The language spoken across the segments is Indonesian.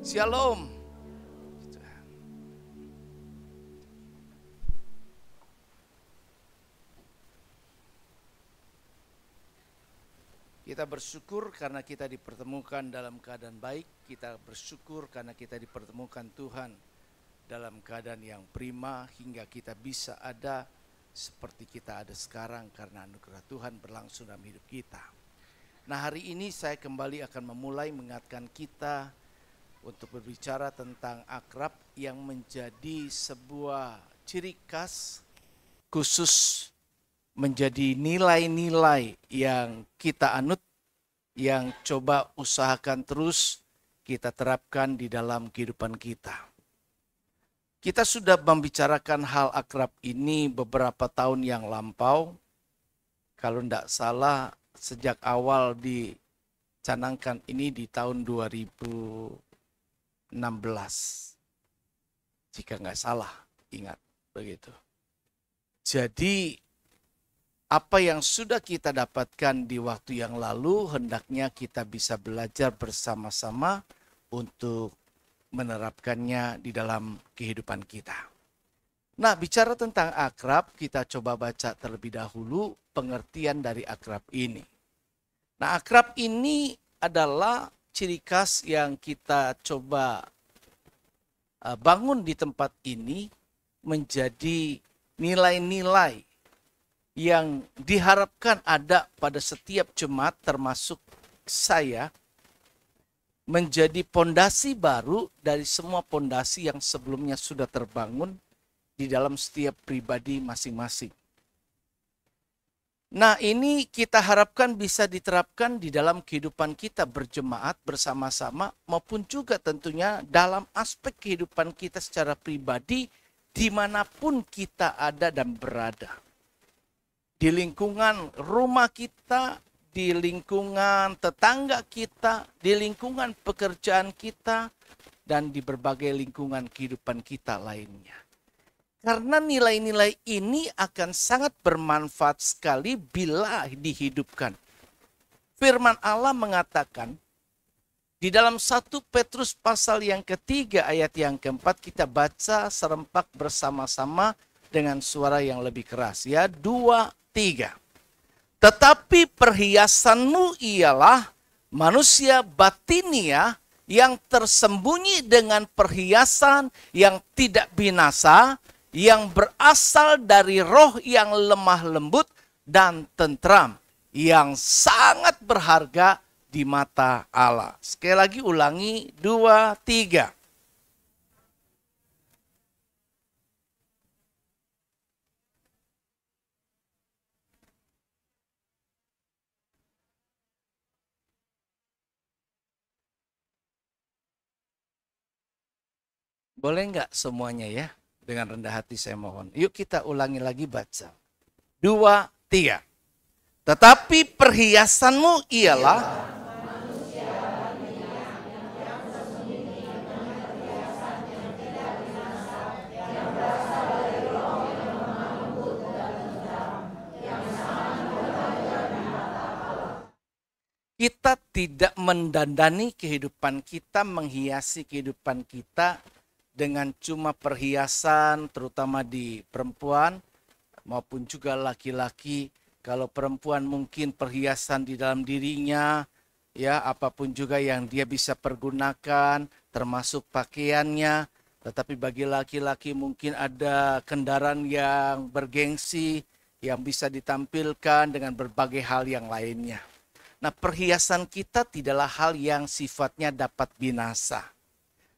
Shalom. Kita bersyukur karena kita dipertemukan dalam keadaan baik. Kita bersyukur karena kita dipertemukan Tuhan dalam keadaan yang prima hingga kita bisa ada seperti kita ada sekarang karena anugerah Tuhan berlangsung dalam hidup kita. Nah, hari ini saya kembali akan memulai mengingatkan kita untuk berbicara tentang akrab yang menjadi sebuah ciri khas khusus, menjadi nilai-nilai yang kita anut, yang coba usahakan terus kita terapkan di dalam kehidupan kita. Kita sudah membicarakan hal akrab ini beberapa tahun yang lampau. Kalau tidak salah, sejak awal dicanangkan ini di tahun 2016. Jika nggak salah, ingat begitu. Jadi, apa yang sudah kita dapatkan di waktu yang lalu, hendaknya kita bisa belajar bersama-sama untuk menerapkannya di dalam kehidupan kita. Nah, bicara tentang akrab, kita coba baca terlebih dahulu pengertian dari akrab ini. Nah, akrab ini adalah ciri khas yang kita coba bangun di tempat ini menjadi nilai-nilai yang diharapkan ada pada setiap jemaat termasuk saya, menjadi pondasi baru dari semua pondasi yang sebelumnya sudah terbangun di dalam setiap pribadi masing-masing. Nah, ini kita harapkan bisa diterapkan di dalam kehidupan kita berjemaat bersama-sama maupun juga tentunya dalam aspek kehidupan kita secara pribadi dimanapun kita ada dan berada. Di lingkungan rumah kita, di lingkungan tetangga kita, di lingkungan pekerjaan kita, dan di berbagai lingkungan kehidupan kita lainnya. Karena nilai-nilai ini akan sangat bermanfaat sekali bila dihidupkan. Firman Allah mengatakan, di dalam 1 Petrus pasal yang ketiga ayat yang keempat, kita baca serempak bersama-sama dengan suara yang lebih keras. Ya, 2, 3. Tetapi perhiasanmu ialah manusia batinia yang tersembunyi dengan perhiasan yang tidak binasa, yang berasal dari roh yang lemah lembut dan tentram, yang sangat berharga di mata Allah. Sekali lagi ulangi, 2, 3. Boleh nggak semuanya ya? Dengan rendah hati saya mohon. Yuk kita ulangi lagi baca. 2, 3. Tetapi perhiasanmu ialah kita tidak mendandani kehidupan kita, menghiasi kehidupan kita dengan cuma perhiasan, terutama di perempuan maupun juga laki-laki. Kalau perempuan mungkin perhiasan di dalam dirinya, ya apapun juga yang dia bisa pergunakan, termasuk pakaiannya. Tetapi bagi laki-laki mungkin ada kendaraan yang bergengsi, yang bisa ditampilkan dengan berbagai hal yang lainnya. Nah, perhiasan kita tidaklah hal yang sifatnya dapat binasa.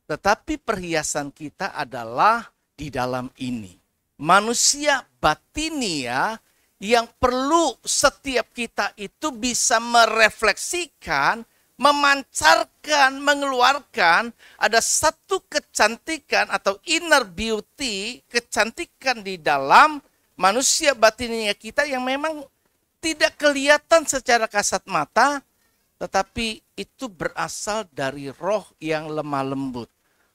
Tetapi perhiasan kita adalah di dalam ini. Manusia batinia yang perlu setiap kita itu bisa merefleksikan, memancarkan, mengeluarkan ada satu kecantikan atau inner beauty, kecantikan di dalam manusia batinia kita yang memang tidak kelihatan secara kasat mata, tetapi itu berasal dari roh yang lemah lembut.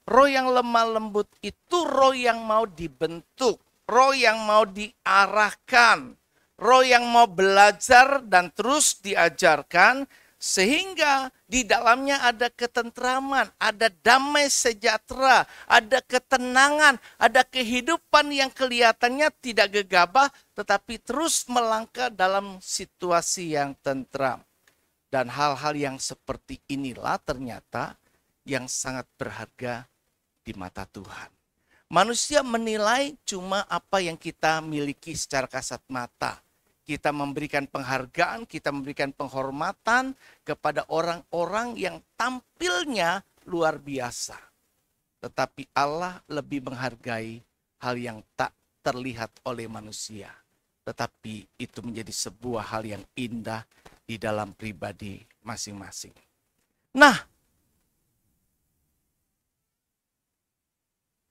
Roh yang lemah lembut itu roh yang mau dibentuk, roh yang mau diarahkan, roh yang mau belajar dan terus diajarkan Sehingga di dalamnya ada ketentraman, ada damai sejahtera, ada ketenangan, ada kehidupan yang kelihatannya tidak gegabah, tetapi terus melangkah dalam situasi yang tentram. Dan hal-hal yang seperti inilah ternyata yang sangat berharga di mata Tuhan. Manusia menilai cuma apa yang kita miliki secara kasat mata. Kita memberikan penghargaan, kita memberikan penghormatan kepada orang-orang yang tampilnya luar biasa. Tetapi Allah lebih menghargai hal yang tak terlihat oleh manusia. Tetapi itu menjadi sebuah hal yang indah di dalam pribadi masing-masing. Nah,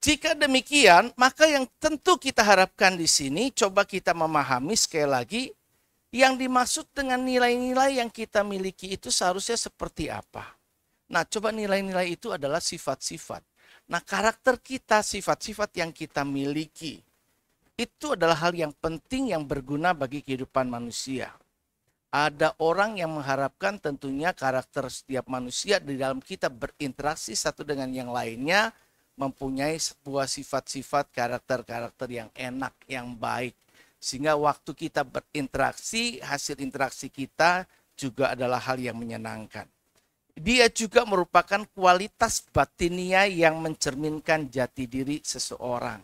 jika demikian, maka yang tentu kita harapkan di sini, coba kita memahami sekali lagi, yang dimaksud dengan nilai-nilai yang kita miliki itu seharusnya seperti apa. Nah, coba nilai-nilai itu adalah sifat-sifat. Nah, karakter kita, sifat-sifat yang kita miliki, itu adalah hal yang penting yang berguna bagi kehidupan manusia. Ada orang yang mengharapkan tentunya karakter setiap manusia di dalam kita berinteraksi satu dengan yang lainnya, mempunyai sebuah sifat-sifat karakter-karakter yang enak, yang baik. Sehingga waktu kita berinteraksi, hasil interaksi kita juga adalah hal yang menyenangkan. Dia juga merupakan kualitas batinia yang mencerminkan jati diri seseorang.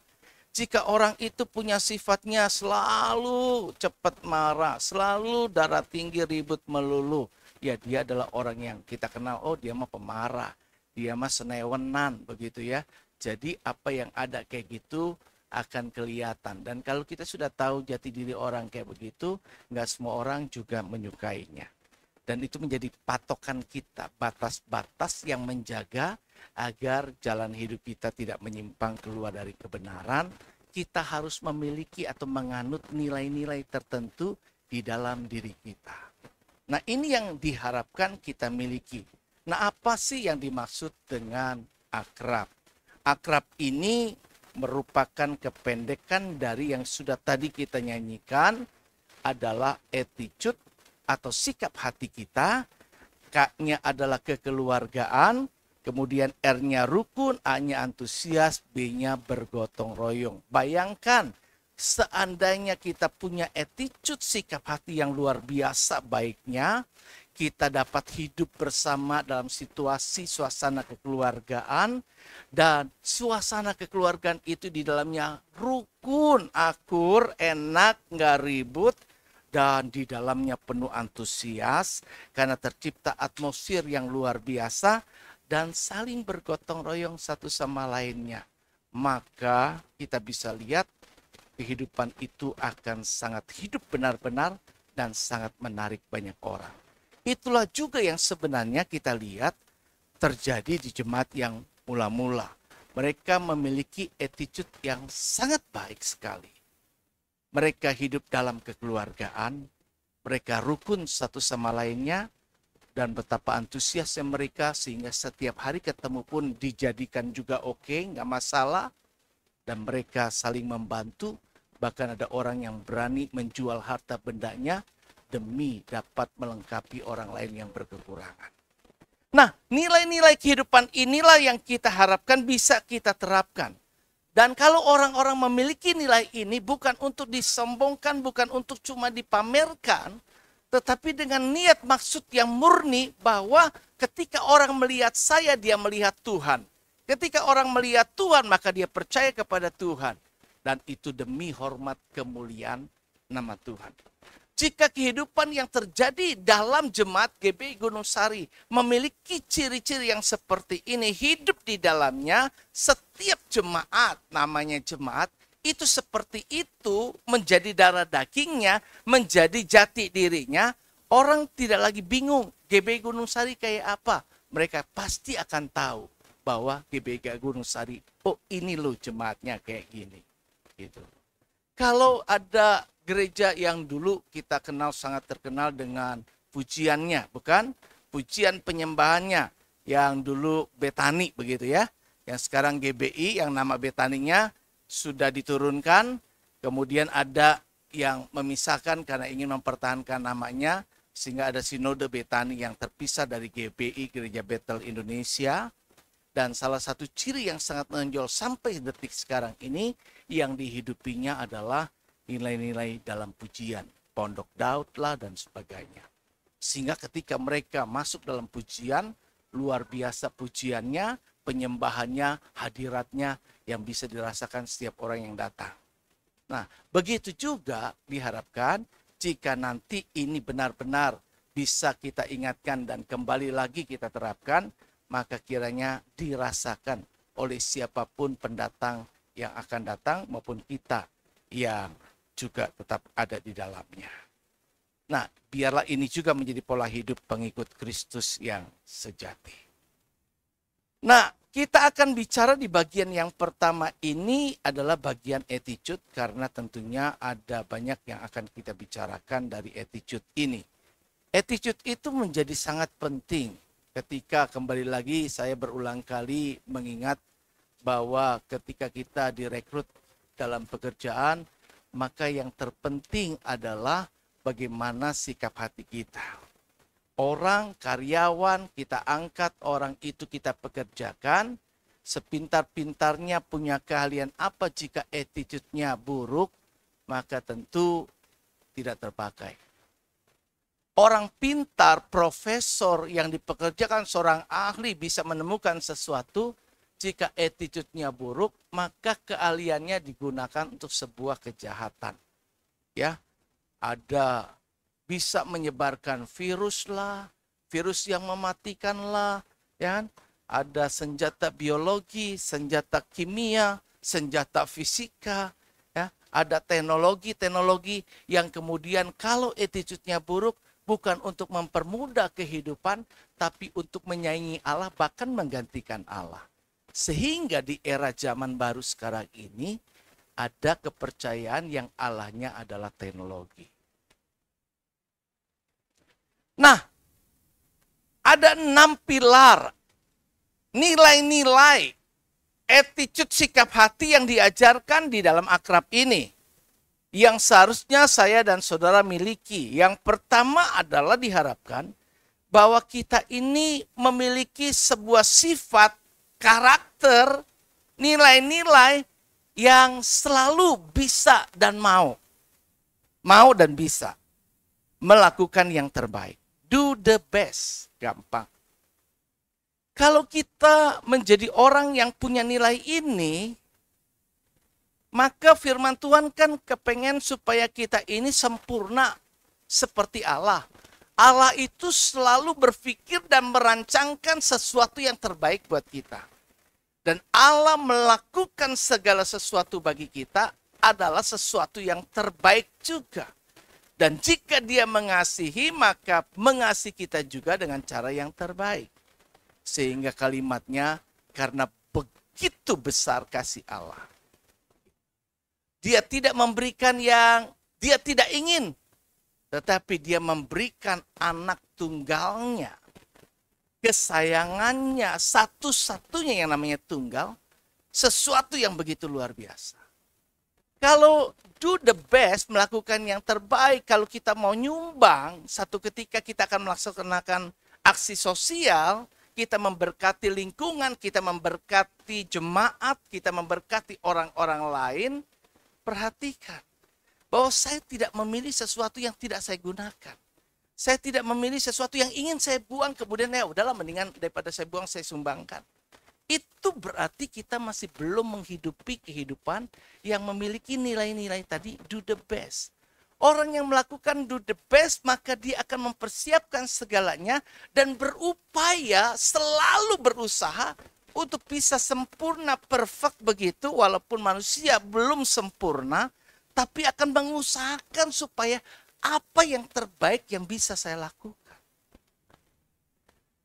Jika orang itu punya sifatnya selalu cepat marah, selalu darah tinggi, ribut melulu, ya dia adalah orang yang kita kenal, oh dia mah pemarah. Dia mah senewenan begitu ya. Jadi apa yang ada kayak gitu akan kelihatan. Dan kalau kita sudah tahu jati diri orang kayak begitu, nggak semua orang juga menyukainya. Dan itu menjadi patokan kita, batas-batas yang menjaga agar jalan hidup kita tidak menyimpang keluar dari kebenaran. Kita harus memiliki atau menganut nilai-nilai tertentu di dalam diri kita. Nah, ini yang diharapkan kita miliki. Nah, apa sih yang dimaksud dengan akrab? Akrab ini merupakan kependekan dari yang sudah tadi kita nyanyikan, adalah attitude atau sikap hati kita. K-nya adalah kekeluargaan, kemudian R-nya rukun, A-nya antusias, B-nya bergotong royong. Bayangkan, seandainya kita punya attitude sikap hati yang luar biasa baiknya, kita dapat hidup bersama dalam situasi suasana kekeluargaan, dan suasana kekeluargaan itu di dalamnya rukun, akur, enak, nggak ribut, dan di dalamnya penuh antusias karena tercipta atmosfer yang luar biasa dan saling bergotong royong satu sama lainnya. Maka kita bisa lihat kehidupan itu akan sangat hidup benar-benar dan sangat menarik banyak orang. Itulah juga yang sebenarnya kita lihat terjadi di jemaat yang mula-mula. Mereka memiliki attitude yang sangat baik sekali. Mereka hidup dalam kekeluargaan, mereka rukun satu sama lainnya, dan betapa antusiasnya mereka sehingga setiap hari ketemu pun dijadikan juga oke, nggak masalah. Dan mereka saling membantu, bahkan ada orang yang berani menjual harta bendanya demi dapat melengkapi orang lain yang berkekurangan. Nah, nilai-nilai kehidupan inilah yang kita harapkan bisa kita terapkan. Dan kalau orang-orang memiliki nilai ini bukan untuk disombongkan, bukan untuk cuma dipamerkan, tetapi dengan niat maksud yang murni bahwa ketika orang melihat saya, dia melihat Tuhan. Ketika orang melihat Tuhan, maka dia percaya kepada Tuhan. Dan itu demi hormat kemuliaan nama Tuhan. Jika kehidupan yang terjadi dalam jemaat GBI Gunung Sari memiliki ciri-ciri yang seperti ini, hidup di dalamnya, setiap jemaat, namanya jemaat, itu seperti itu menjadi darah dagingnya, menjadi jati dirinya, orang tidak lagi bingung GBI Gunung Sari kayak apa. Mereka pasti akan tahu bahwa GBI Gunung Sari, oh ini loh jemaatnya kayak gini. Gitu. Kalau ada gereja yang dulu kita kenal sangat terkenal dengan pujiannya, bukan? Pujian penyembahannya yang dulu Betani begitu ya. Yang sekarang GBI yang nama Betaninya sudah diturunkan. Kemudian ada yang memisahkan karena ingin mempertahankan namanya. sehingga ada Sinode Betani yang terpisah dari GBI, Gereja Betel Indonesia. Dan salah satu ciri yang sangat menonjol sampai detik sekarang ini yang dihidupinya adalah nilai-nilai dalam pujian. Pondok Daud lah dan sebagainya. Sehingga ketika mereka masuk dalam pujian, luar biasa pujiannya, penyembahannya, hadiratnya yang bisa dirasakan setiap orang yang datang. Nah, begitu juga diharapkan jika nanti ini benar-benar bisa kita ingatkan dan kembali lagi kita terapkan, maka kiranya dirasakan oleh siapapun pendatang yang akan datang maupun kita yang juga tetap ada di dalamnya. Nah, biarlah ini juga menjadi pola hidup pengikut Kristus yang sejati. Nah, kita akan bicara di bagian yang pertama ini adalah bagian attitude, karena tentunya ada banyak yang akan kita bicarakan dari attitude ini. Attitude itu menjadi sangat penting ketika kembali lagi saya berulang kali mengingat bahwa ketika kita direkrut dalam pekerjaan, maka yang terpenting adalah bagaimana sikap hati kita. Orang, karyawan, kita angkat, orang itu kita pekerjakan, sepintar-pintarnya punya keahlian apa jika attitude-nya buruk, maka tentu tidak terpakai. Orang pintar, profesor yang dipekerjakan seorang ahli bisa menemukan sesuatu, jika attitude-nya buruk, maka keahliannya digunakan untuk sebuah kejahatan. Ya, ada bisa menyebarkan virus lah, virus yang mematikan lah, ya. Ada senjata biologi, senjata kimia, senjata fisika, ya. Ada teknologi yang kemudian kalau attitude-nya buruk bukan untuk mempermudah kehidupan, tapi untuk menyaingi Allah, bahkan menggantikan Allah. Sehingga di era zaman baru sekarang ini ada kepercayaan yang Allahnya adalah teknologi. Nah, ada 6 pilar nilai-nilai attitude sikap hati yang diajarkan di dalam akrab ini, yang seharusnya saya dan saudara miliki. Yang pertama adalah diharapkan bahwa kita ini memiliki sebuah sifat, karakter, nilai-nilai yang selalu bisa dan mau dan bisa melakukan yang terbaik. Do the best, gampang. Kalau kita menjadi orang yang punya nilai ini, maka firman Tuhan kan kepengen supaya kita ini sempurna seperti Allah. Allah itu selalu berpikir dan merancangkan sesuatu yang terbaik buat kita. Dan Allah melakukan segala sesuatu bagi kita adalah sesuatu yang terbaik juga. Dan jika dia mengasihi, maka mengasihi kita juga dengan cara yang terbaik. Sehingga kalimatnya, karena begitu besar kasih Allah. Dia tidak memberikan yang dia tidak ingin. Tetapi dia memberikan anak tunggalnya. Kesayangannya, satu-satunya yang namanya tunggal. Sesuatu yang begitu luar biasa. Kalau do the best, melakukan yang terbaik, kalau kita mau nyumbang, satu ketika kita akan melaksanakan aksi sosial, kita memberkati lingkungan, kita memberkati jemaat, kita memberkati orang-orang lain, perhatikan bahwa saya tidak memilih sesuatu yang tidak saya gunakan. Saya tidak memilih sesuatu yang ingin saya buang, kemudian ya udahlah mendingan daripada saya buang, saya sumbangkan. Itu berarti kita masih belum menghidupi kehidupan yang memiliki nilai-nilai tadi, do the best. Orang yang melakukan do the best, maka dia akan mempersiapkan segalanya dan berupaya, selalu berusaha untuk bisa sempurna, perfect begitu, walaupun manusia belum sempurna, tapi akan mengusahakan supaya apa yang terbaik yang bisa saya lakukan.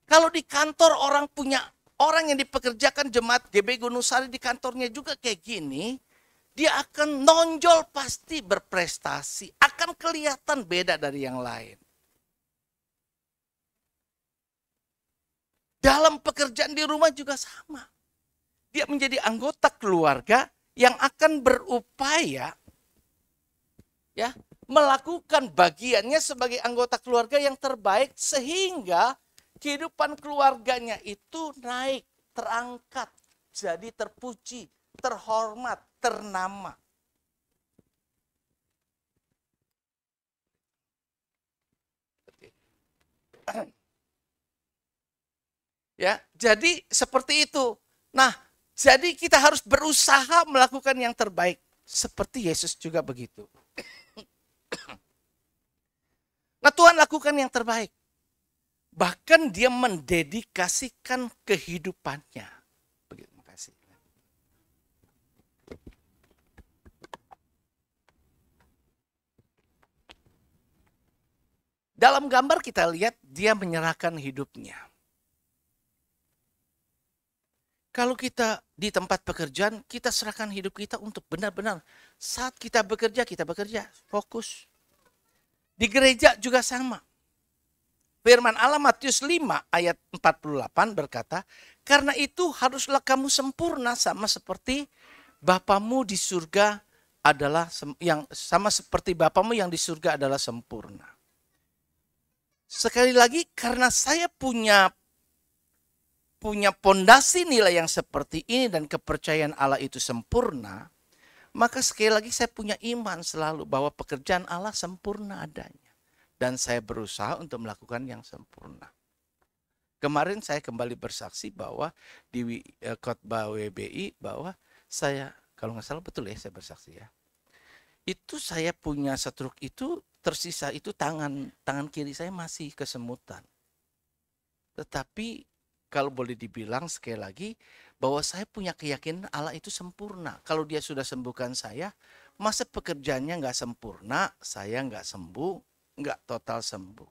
Kalau di kantor orang yang dipekerjakan jemaat GBI Gunung Sari di kantornya juga kayak gini, dia akan nonjol, pasti berprestasi, akan kelihatan beda dari yang lain. Dalam pekerjaan di rumah juga sama. Dia menjadi anggota keluarga yang akan berupaya ya melakukan bagiannya sebagai anggota keluarga yang terbaik sehingga kehidupan keluarganya itu naik, terangkat, jadi terpuji, terhormat, ternama. Ya, jadi seperti itu. Nah, jadi kita harus berusaha melakukan yang terbaik seperti Yesus juga begitu. Nah, Tuhan lakukan yang terbaik. Bahkan dia mendedikasikan kehidupannya. Begitu, makasih. Dalam gambar kita lihat dia menyerahkan hidupnya. Kalau kita di tempat pekerjaan, kita serahkan hidup kita untuk benar-benar. Saat kita bekerja, fokus. Di gereja juga sama. Firman Allah Matius 5 ayat 48 berkata, karena itu haruslah kamu sempurna sama seperti Bapamu di surga adalah yang sama seperti Bapamu yang di surga adalah sempurna. Sekali lagi, karena saya punya pondasi nilai yang seperti ini dan kepercayaan Allah itu sempurna, maka sekali lagi saya punya iman selalu bahwa pekerjaan Allah sempurna adanya. Dan saya berusaha untuk melakukan yang sempurna. Kemarin saya kembali bersaksi bahwa di khotbah WBI bahwa saya, kalau nggak salah betul ya saya bersaksi ya. Itu saya punya stroke itu tersisa itu tangan kiri saya masih kesemutan. Tetapi kalau boleh dibilang sekali lagi bahwa saya punya keyakinan Allah itu sempurna. Kalau dia sudah sembuhkan saya, masa pekerjaannya nggak sempurna, saya nggak sembuh, nggak total sembuh.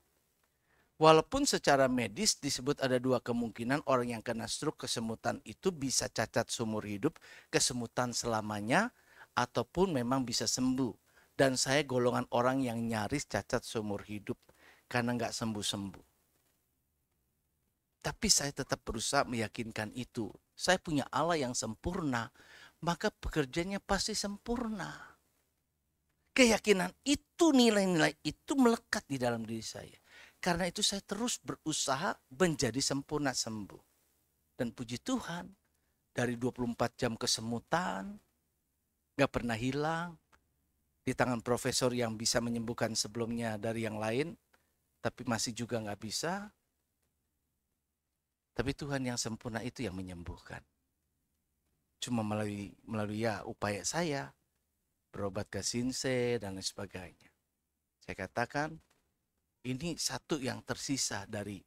Walaupun secara medis disebut ada dua kemungkinan orang yang kena stroke kesemutan itu bisa cacat seumur hidup, kesemutan selamanya, ataupun memang bisa sembuh. Dan saya golongan orang yang nyaris cacat seumur hidup karena nggak sembuh-sembuh. Tapi saya tetap berusaha meyakinkan itu. Saya punya Allah yang sempurna, maka pekerjaannya pasti sempurna. Keyakinan itu, nilai-nilai itu melekat di dalam diri saya. Karena itu saya terus berusaha menjadi sempurna sembuh. Dan puji Tuhan, dari 24 jam kesemutan, gak pernah hilang. Di tangan profesor yang bisa menyembuhkan sebelumnya dari yang lain, tapi masih juga gak bisa. Tapi Tuhan yang sempurna itu yang menyembuhkan. Cuma melalui ya upaya saya, berobat ke Sinse dan lain sebagainya. Saya katakan, ini satu yang tersisa dari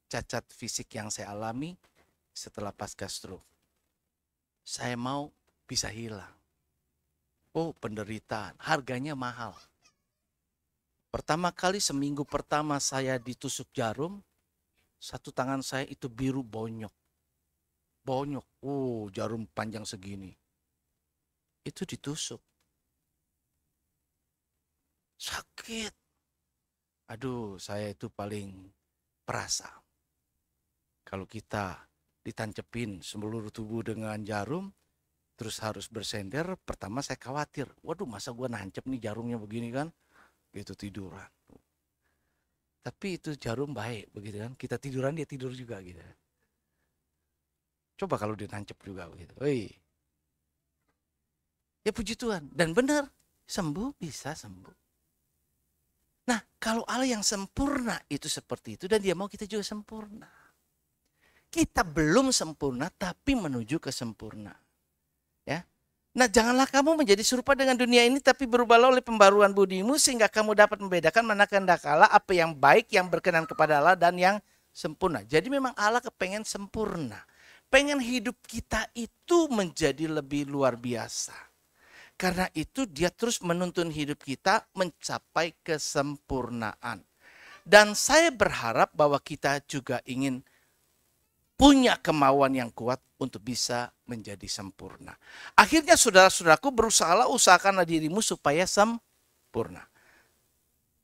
cacat fisik yang saya alami setelah pasca stroke. Saya mau bisa hilang. Oh, penderitaan, harganya mahal. Pertama kali seminggu pertama saya ditusuk jarum, satu tangan saya itu biru bonyok. Bonyok, jarum panjang segini. Itu ditusuk. Sakit. Aduh, saya itu paling perasa. Kalau kita ditancepin seluruh tubuh dengan jarum, terus harus bersender, pertama saya khawatir. Waduh, masa gue nancep nih jarumnya begini kan? Gitu tiduran. Tapi itu jarum baik begitu kan. Kita tiduran dia tidur juga gitu. Coba kalau dia nancep juga begitu. Woi. Ya puji Tuhan. Dan benar, sembuh bisa sembuh. Nah, kalau Allah yang sempurna itu seperti itu dan dia mau kita juga sempurna. Kita belum sempurna tapi menuju ke sempurna. Ya. Nah, janganlah kamu menjadi serupa dengan dunia ini tapi berubahlah oleh pembaruan budimu sehingga kamu dapat membedakan mana kehendak Allah, apa yang baik, yang berkenan kepada Allah dan yang sempurna. Jadi memang Allah kepengen sempurna. Pengen hidup kita itu menjadi lebih luar biasa. Karena itu dia terus menuntun hidup kita mencapai kesempurnaan. Dan saya berharap bahwa kita juga ingin punya kemauan yang kuat untuk bisa menjadi sempurna. Akhirnya saudara-saudaraku usahakanlah dirimu supaya sempurna.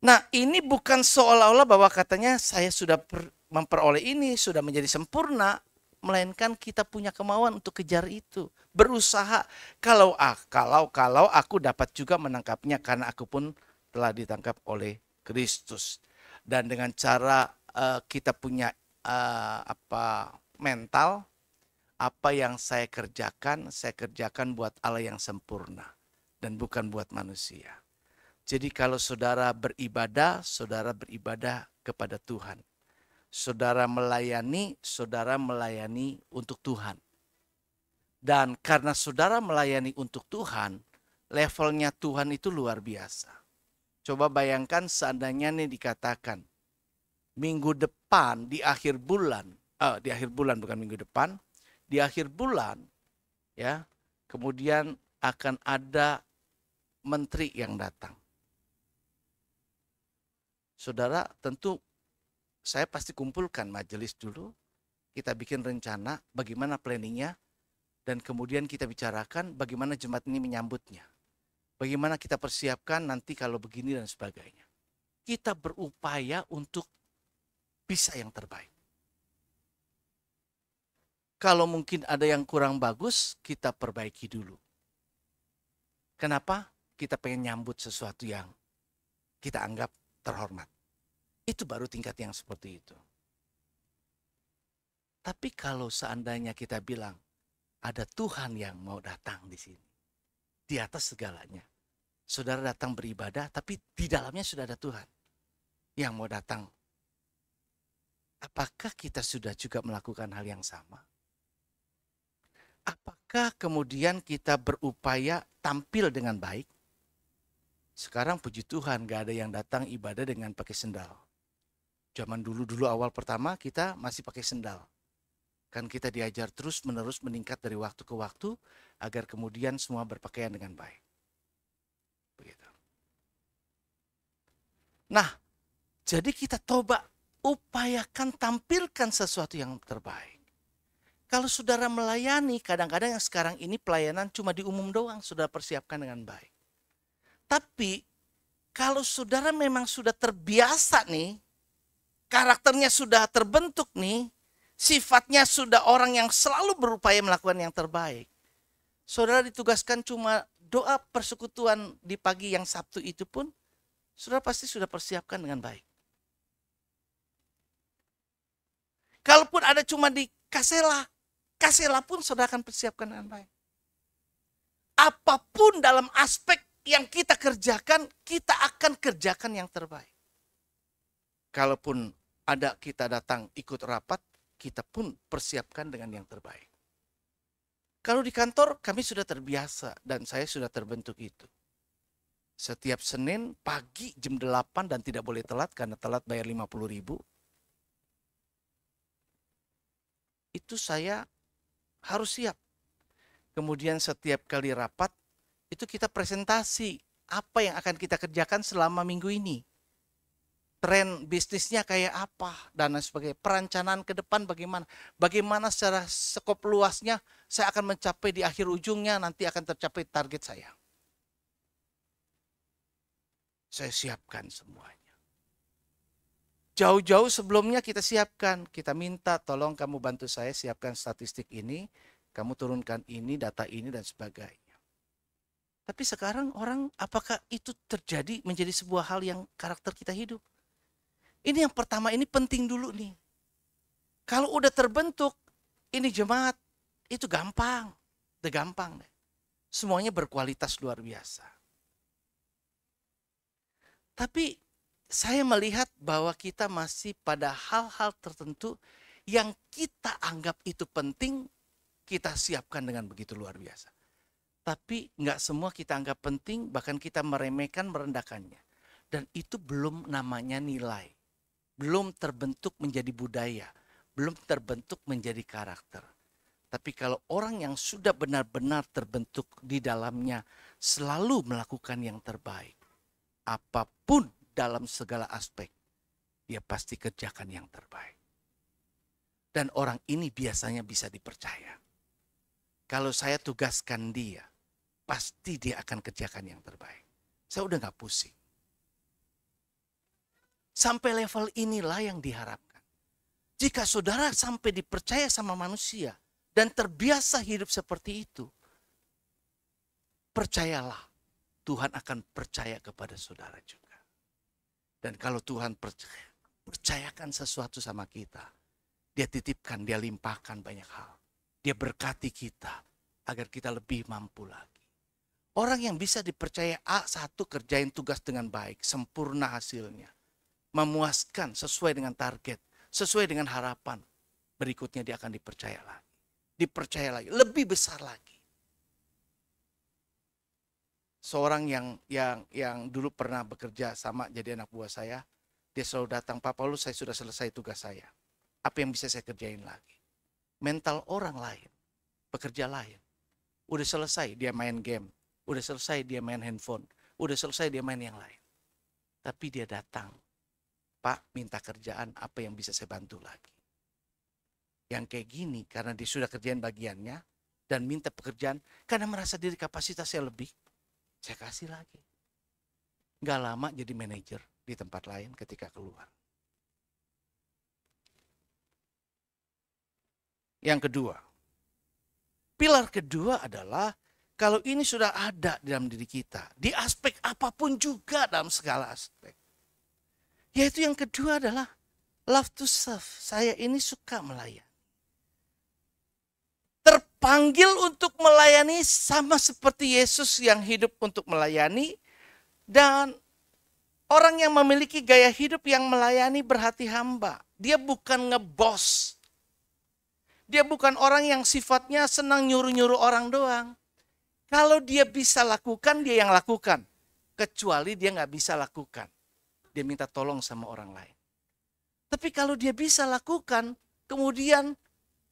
Nah, ini bukan seolah-olah bahwa katanya saya sudah memperoleh ini, sudah menjadi sempurna. Melainkan kita punya kemauan untuk kejar itu. Berusaha kalau aku dapat juga menangkapnya karena aku pun telah ditangkap oleh Kristus. Dan dengan cara kita punya mental, apa yang saya kerjakan buat Allah yang sempurna dan bukan buat manusia. Jadi kalau saudara beribadah kepada Tuhan. Saudara melayani untuk Tuhan. Dan karena saudara melayani untuk Tuhan, levelnya Tuhan itu luar biasa. Coba bayangkan seandainya nih dikatakan, minggu depan di akhir bulan bukan minggu depan, di akhir bulan ya, kemudian akan ada menteri yang datang. Saudara, tentu saya pasti kumpulkan majelis dulu, kita bikin rencana bagaimana planningnya, dan kemudian kita bicarakan bagaimana jemaat ini menyambutnya. Bagaimana kita persiapkan nanti kalau begini dan sebagainya. Kita berupaya untuk bisa yang terbaik. Kalau mungkin ada yang kurang bagus, kita perbaiki dulu. Kenapa? Kita pengen nyambut sesuatu yang kita anggap terhormat. Itu baru tingkat yang seperti itu. Tapi kalau seandainya kita bilang, ada Tuhan yang mau datang di sini, di atas segalanya. Saudara datang beribadah, tapi di dalamnya sudah ada Tuhan yang mau datang. Apakah kita sudah juga melakukan hal yang sama? Apakah kemudian kita berupaya tampil dengan baik? Sekarang puji Tuhan gak ada yang datang ibadah dengan pakai sendal. Zaman dulu awal pertama kita masih pakai sendal. Kan kita diajar terus menerus meningkat dari waktu ke waktu agar kemudian semua berpakaian dengan baik. Begitu. Nah, jadi kita coba upayakan tampilkan sesuatu yang terbaik. Kalau saudara melayani, kadang-kadang yang sekarang ini pelayanan cuma di umum doang, saudara persiapkan dengan baik. Tapi kalau saudara memang sudah terbiasa nih, karakternya sudah terbentuk nih, sifatnya sudah orang yang selalu berupaya melakukan yang terbaik. Saudara ditugaskan cuma doa persekutuan di pagi yang Sabtu itu pun, saudara pasti sudah persiapkan dengan baik. Kalaupun ada cuma di Kasela pun saudara akan persiapkan dengan baik. Apapun dalam aspek yang kita kerjakan, kita akan kerjakan yang terbaik. Kalaupun ada kita datang ikut rapat, kita pun persiapkan dengan yang terbaik. Kalau di kantor kami sudah terbiasa dan saya sudah terbentuk itu. Setiap Senin pagi jam 8 dan tidak boleh telat karena telat bayar 50.000. Itu saya harus siap. Kemudian setiap kali rapat itu kita presentasi apa yang akan kita kerjakan selama minggu ini. Tren bisnisnya kayak apa dan lain sebagainya. Perencanaan ke depan bagaimana. Bagaimana secara skop luasnya saya akan mencapai di akhir ujungnya nanti akan tercapai target saya. Saya siapkan semuanya. Jauh-jauh sebelumnya kita siapkan. Kita minta tolong kamu bantu saya siapkan statistik ini. Kamu turunkan ini, data ini dan sebagainya. Tapi sekarang orang apakah itu terjadi menjadi sebuah hal yang karakter kita hidup? Ini yang pertama, ini penting dulu nih. Kalau udah terbentuk, ini jemaat, itu gampang. Udah gampang deh. Semuanya berkualitas luar biasa. Tapi saya melihat bahwa kita masih pada hal-hal tertentu yang kita anggap itu penting, kita siapkan dengan begitu luar biasa. Tapi nggak semua kita anggap penting, bahkan kita meremehkan, merendahkannya. Dan itu belum namanya nilai. Belum terbentuk menjadi budaya. Belum terbentuk menjadi karakter. Tapi kalau orang yang sudah benar-benar terbentuk di dalamnya selalu melakukan yang terbaik. Apapun dalam segala aspek, dia pasti kerjakan yang terbaik. Dan orang ini biasanya bisa dipercaya. Kalau saya tugaskan dia, pasti dia akan kerjakan yang terbaik. Saya udah gak pusing. Sampai level inilah yang diharapkan. Jika saudara sampai dipercaya sama manusia dan terbiasa hidup seperti itu, percayalah Tuhan akan percaya kepada saudara juga. Dan kalau Tuhan percayakan sesuatu sama kita, dia titipkan, dia limpahkan banyak hal. Dia berkati kita agar kita lebih mampu lagi. Orang yang bisa dipercaya satu kerjain tugas dengan baik, sempurna hasilnya. Memuaskan sesuai dengan target, sesuai dengan harapan. Berikutnya dia akan dipercaya lagi. Dipercaya lagi, lebih besar lagi. Seorang yang dulu pernah bekerja sama jadi anak buah saya, dia selalu datang, Pak Paulus, saya sudah selesai tugas saya. Apa yang bisa saya kerjain lagi? Mental orang lain, pekerja lain. Udah selesai dia main game, udah selesai dia main handphone, udah selesai dia main yang lain. Tapi dia datang, Pak minta kerjaan, apa yang bisa saya bantu lagi? Yang kayak gini karena dia sudah kerjain bagiannya dan minta pekerjaan karena merasa diri kapasitasnya lebih, saya kasih lagi. Gak lama jadi manajer di tempat lain ketika keluar. Yang kedua, pilar kedua adalah kalau ini sudah ada dalam diri kita, di aspek apapun juga dalam segala aspek. Yaitu yang kedua adalah love to serve. Saya ini suka melayani. Terpanggil untuk melayani sama seperti Yesus yang hidup untuk melayani. Dan orang yang memiliki gaya hidup yang melayani berhati hamba. Dia bukan ngebos. Dia bukan orang yang sifatnya senang nyuruh-nyuruh orang doang. Kalau dia bisa lakukan, dia yang lakukan. Kecuali dia nggak bisa lakukan. Dia minta tolong sama orang lain. Tapi kalau dia bisa lakukan, kemudian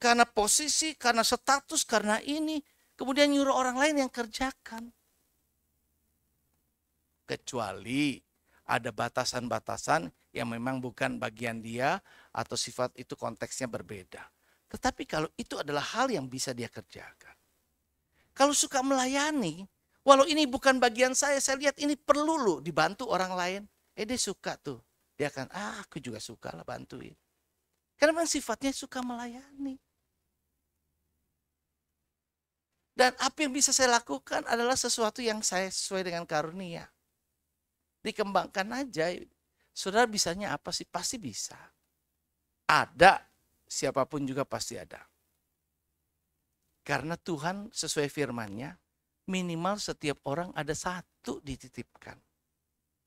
karena posisi, karena status, karena ini, kemudian nyuruh orang lain yang kerjakan. Kecuali ada batasan-batasan yang memang bukan bagian dia atau sifat itu konteksnya berbeda. Tetapi kalau itu adalah hal yang bisa dia kerjakan. Kalau suka melayani, walau ini bukan bagian saya lihat ini perlu loh dibantu orang lain. Dia suka tuh. Dia akan, aku juga suka lah bantuin. Karena memang sifatnya suka melayani. Dan apa yang bisa saya lakukan adalah sesuatu yang saya sesuai dengan karunia. Dikembangkan aja. Saudara bisanya apa sih? Pasti bisa. Ada. Siapapun juga pasti ada. Karena Tuhan sesuai firman-Nya, minimal setiap orang ada satu dititipkan.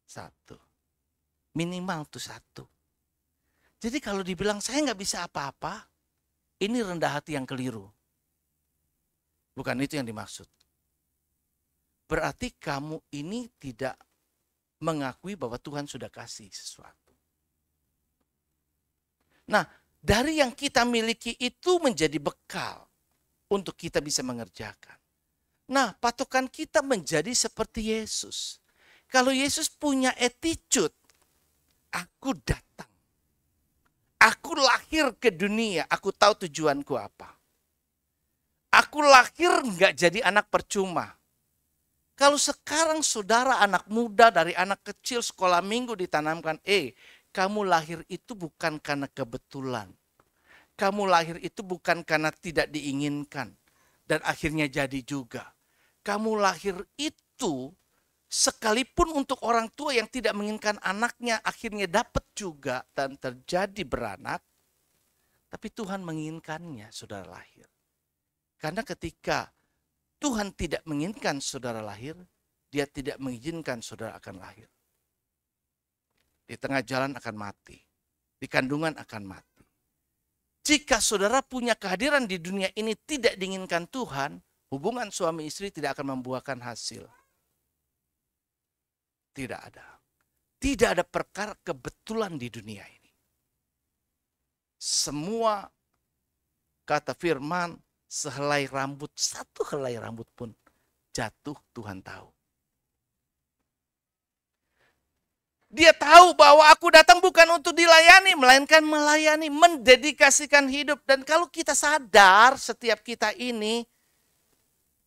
Satu. Minimal tuh satu. Jadi kalau dibilang saya nggak bisa apa-apa, ini rendah hati yang keliru. Bukan itu yang dimaksud. Berarti kamu ini tidak mengakui bahwa Tuhan sudah kasih sesuatu. Nah, dari yang kita miliki itu menjadi bekal untuk kita bisa mengerjakan. Nah, patokan kita menjadi seperti Yesus. Kalau Yesus punya attitude, aku datang. Aku lahir ke dunia, aku tahu tujuanku apa. Aku lahir nggak jadi anak percuma. Kalau sekarang saudara anak muda dari anak kecil sekolah minggu ditanamkan, kamu lahir itu bukan karena kebetulan. Kamu lahir itu bukan karena tidak diinginkan. Dan akhirnya jadi juga. Kamu lahir itu sekalipun untuk orang tua yang tidak menginginkan anaknya akhirnya dapat juga dan terjadi beranak. Tapi Tuhan menginginkannya saudara lahir. Karena ketika Tuhan tidak menginginkan saudara lahir, dia tidak mengizinkan saudara akan lahir. Di tengah jalan akan mati. Di kandungan akan mati. Jika saudara punya kehadiran di dunia ini tidak diinginkan Tuhan, hubungan suami istri tidak akan membuahkan hasil. Tidak ada. Tidak ada perkara kebetulan di dunia ini. Semua kata firman, sehelai rambut, satu helai rambut pun jatuh Tuhan tahu. Dia tahu bahwa aku datang bukan untuk dilayani, melainkan melayani, mendedikasikan hidup. Dan kalau kita sadar setiap kita ini,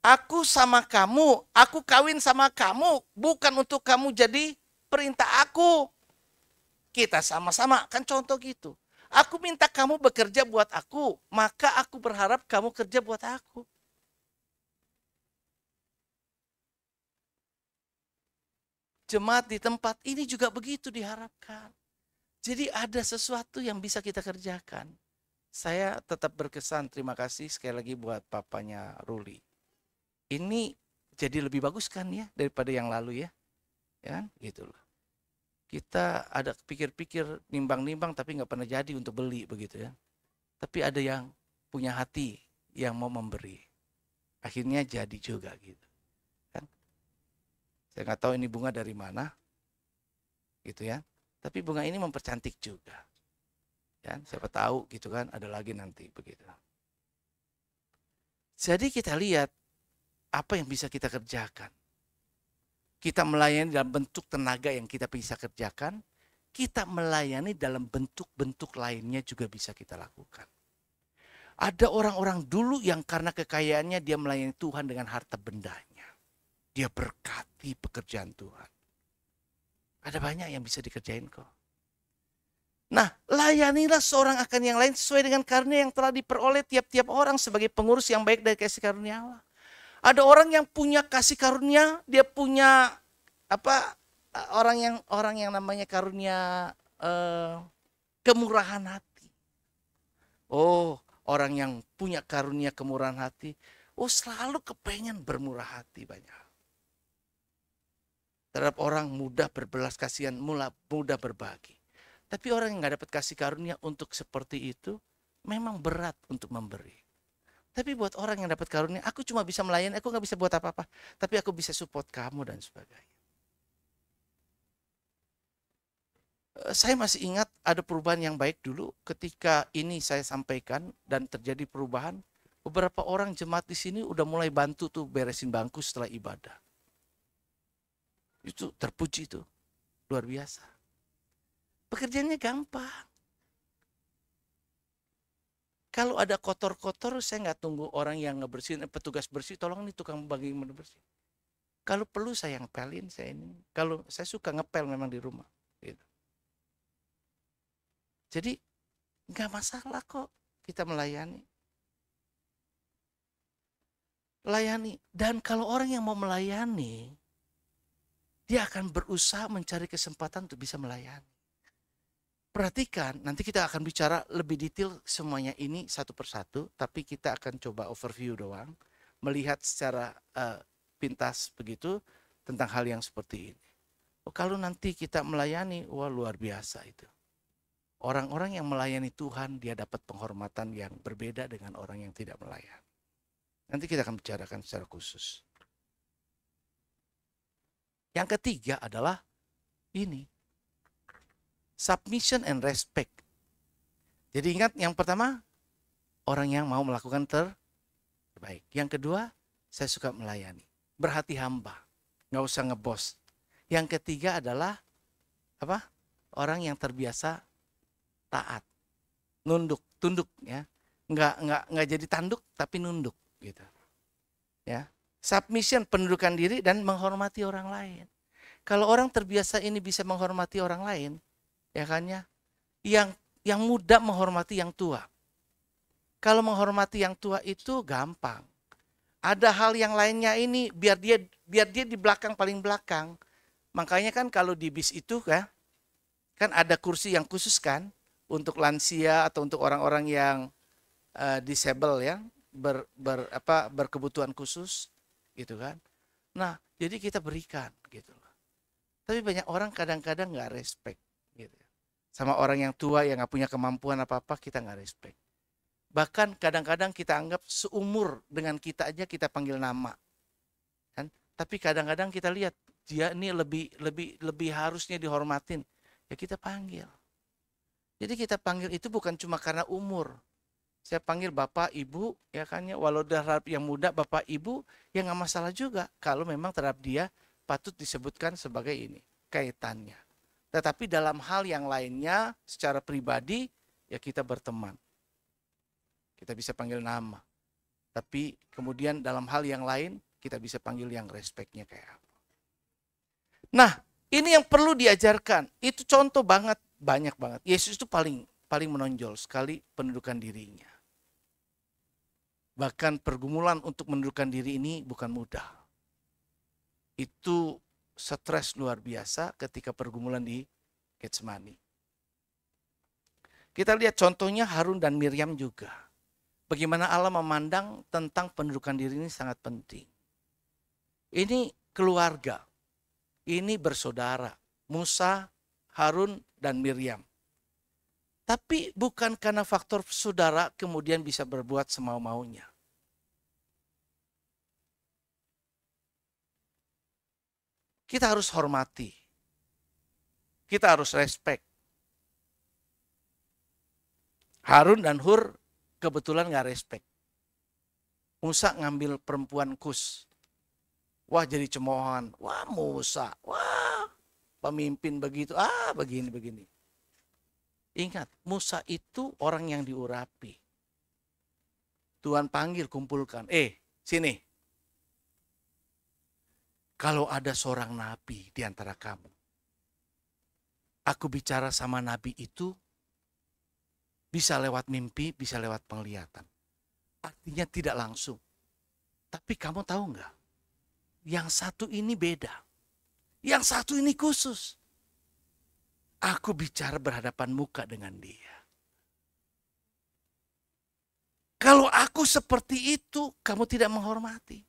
aku sama kamu, aku kawin sama kamu, bukan untuk kamu jadi perintah aku. Kita sama-sama, kan contoh gitu. Aku minta kamu bekerja buat aku, maka aku berharap kamu kerja buat aku. jemaat di tempat ini juga begitu diharapkan. Jadi ada sesuatu yang bisa kita kerjakan. Saya tetap berkesan, terima kasih sekali lagi buat papanya Ruli. Ini jadi lebih bagus kan ya daripada yang lalu ya. Ya kan? Gitu loh. Kita ada pikir-pikir, nimbang-nimbang tapi nggak pernah jadi untuk beli begitu ya. Tapi ada yang punya hati yang mau memberi. Akhirnya jadi juga gitu. Kan? Saya nggak tahu ini bunga dari mana. Gitu ya. Tapi bunga ini mempercantik juga. Ya, siapa tahu gitu kan, ada lagi nanti begitu. Jadi kita lihat apa yang bisa kita kerjakan. Kita melayani dalam bentuk tenaga yang kita bisa kerjakan, kita melayani dalam bentuk-bentuk lainnya juga bisa kita lakukan. Ada orang-orang dulu yang karena kekayaannya dia melayani Tuhan dengan harta bendanya. Dia berkati pekerjaan Tuhan. Ada banyak yang bisa dikerjain kok. Nah, layanilah seorang akan yang lain sesuai dengan karunia yang telah diperoleh tiap-tiap orang sebagai pengurus yang baik dari kasih karunia Allah. Ada orang yang punya kasih karunia, dia punya orang yang namanya karunia kemurahan hati. Oh, orang yang punya karunia kemurahan hati, selalu kepengen bermurah hati banyak. Terhadap orang mudah berbelas kasihan, mudah berbagi. Tapi orang yang gak dapat kasih karunia untuk seperti itu, memang berat untuk memberi. Tapi buat orang yang dapat karunia, aku cuma bisa melayani, aku gak bisa buat apa-apa. Tapi aku bisa support kamu dan sebagainya. Saya masih ingat ada perubahan yang baik dulu ketika ini saya sampaikan dan terjadi perubahan. Beberapa orang jemaat di sini udah mulai bantu tuh beresin bangku setelah ibadah. Itu terpuji tuh, luar biasa. Pekerjaannya gampang. Kalau ada kotor-kotor, saya nggak tunggu orang yang ngebersihin, petugas bersih, tolong nih tukang bagi bersih. Kalau perlu saya yang pelin, saya ini. Kalau saya suka ngepel memang di rumah. Gitu. Jadi nggak masalah kok kita melayani. Layani. Dan kalau orang yang mau melayani, dia akan berusaha mencari kesempatan untuk bisa melayani. Perhatikan, nanti kita akan bicara lebih detail semuanya ini satu persatu, tapi kita akan coba overview doang, melihat secara pintas begitu tentang hal yang seperti ini. Kalau nanti kita melayani, wah luar biasa itu. Orang-orang yang melayani Tuhan, dia dapat penghormatan yang berbeda dengan orang yang tidak melayani. Nanti kita akan bicarakan secara khusus. Yang ketiga adalah ini. Submission and respect. Jadi ingat yang pertama, orang yang mau melakukan terbaik. Yang kedua, saya suka melayani. Berhati hamba. Nggak usah ngebos. Yang ketiga adalah apa? Orang yang terbiasa taat. Nunduk, tunduk ya. Nggak jadi tanduk tapi nunduk gitu. Ya. Submission, pendudukan diri dan menghormati orang lain. Kalau orang terbiasa ini bisa menghormati orang lain, ya kan ya, yang muda menghormati yang tua. Kalau menghormati yang tua itu gampang. Ada hal yang lainnya ini biar dia di belakang, paling belakang. Makanya kan kalau di bis itu kan ada kursi yang khusus kan untuk lansia atau untuk orang-orang yang disable ya, berkebutuhan khusus gitu kan. Nah, jadi kita berikan gitu loh. Tapi banyak orang kadang-kadang nggak respect gitu. Sama orang yang tua yang nggak punya kemampuan apa-apa, kita nggak respect. Bahkan kadang-kadang kita anggap seumur dengan kita aja kita panggil nama. Kan? Tapi kadang-kadang kita lihat dia ini lebih harusnya dihormatin. Ya kita panggil. Jadi kita panggil itu bukan cuma karena umur. Saya panggil bapak, ibu, ya kan ya. Walau terhadap yang muda, bapak, ibu, ya nggak masalah juga. Kalau memang terhadap dia patut disebutkan sebagai ini kaitannya. Tetapi dalam hal yang lainnya, secara pribadi, ya kita berteman. Kita bisa panggil nama. Tapi kemudian dalam hal yang lain, kita bisa panggil yang respeknya kayak apa. Nah, ini yang perlu diajarkan. Itu contoh banget, banyak banget. Yesus itu paling menonjol sekali pendudukan dirinya. Bahkan pergumulan untuk menundukkan diri ini bukan mudah. Itu stres luar biasa ketika pergumulan di Getsemani. Kita lihat contohnya Harun dan Miriam juga. Bagaimana Allah memandang tentang pendudukan diri ini sangat penting. Ini keluarga, ini bersaudara, Musa, Harun, dan Miriam. Tapi bukan karena faktor saudara kemudian bisa berbuat semau-maunya. Kita harus hormati. Kita harus respect. Harun dan Hur kebetulan gak respect. Musa ngambil perempuan Kus. Wah jadi cemoohan. Wah Musa. Wah pemimpin begitu. Begini. Ingat Musa itu orang yang diurapi. Tuhan panggil kumpulkan. Sini. Kalau ada seorang nabi di antara kamu. Aku bicara sama nabi itu. Bisa lewat mimpi, bisa lewat penglihatan. Artinya tidak langsung. Tapi kamu tahu enggak? Yang satu ini beda. Yang satu ini khusus. Aku bicara berhadapan muka dengan dia. Kalau aku seperti itu, kamu tidak menghormati.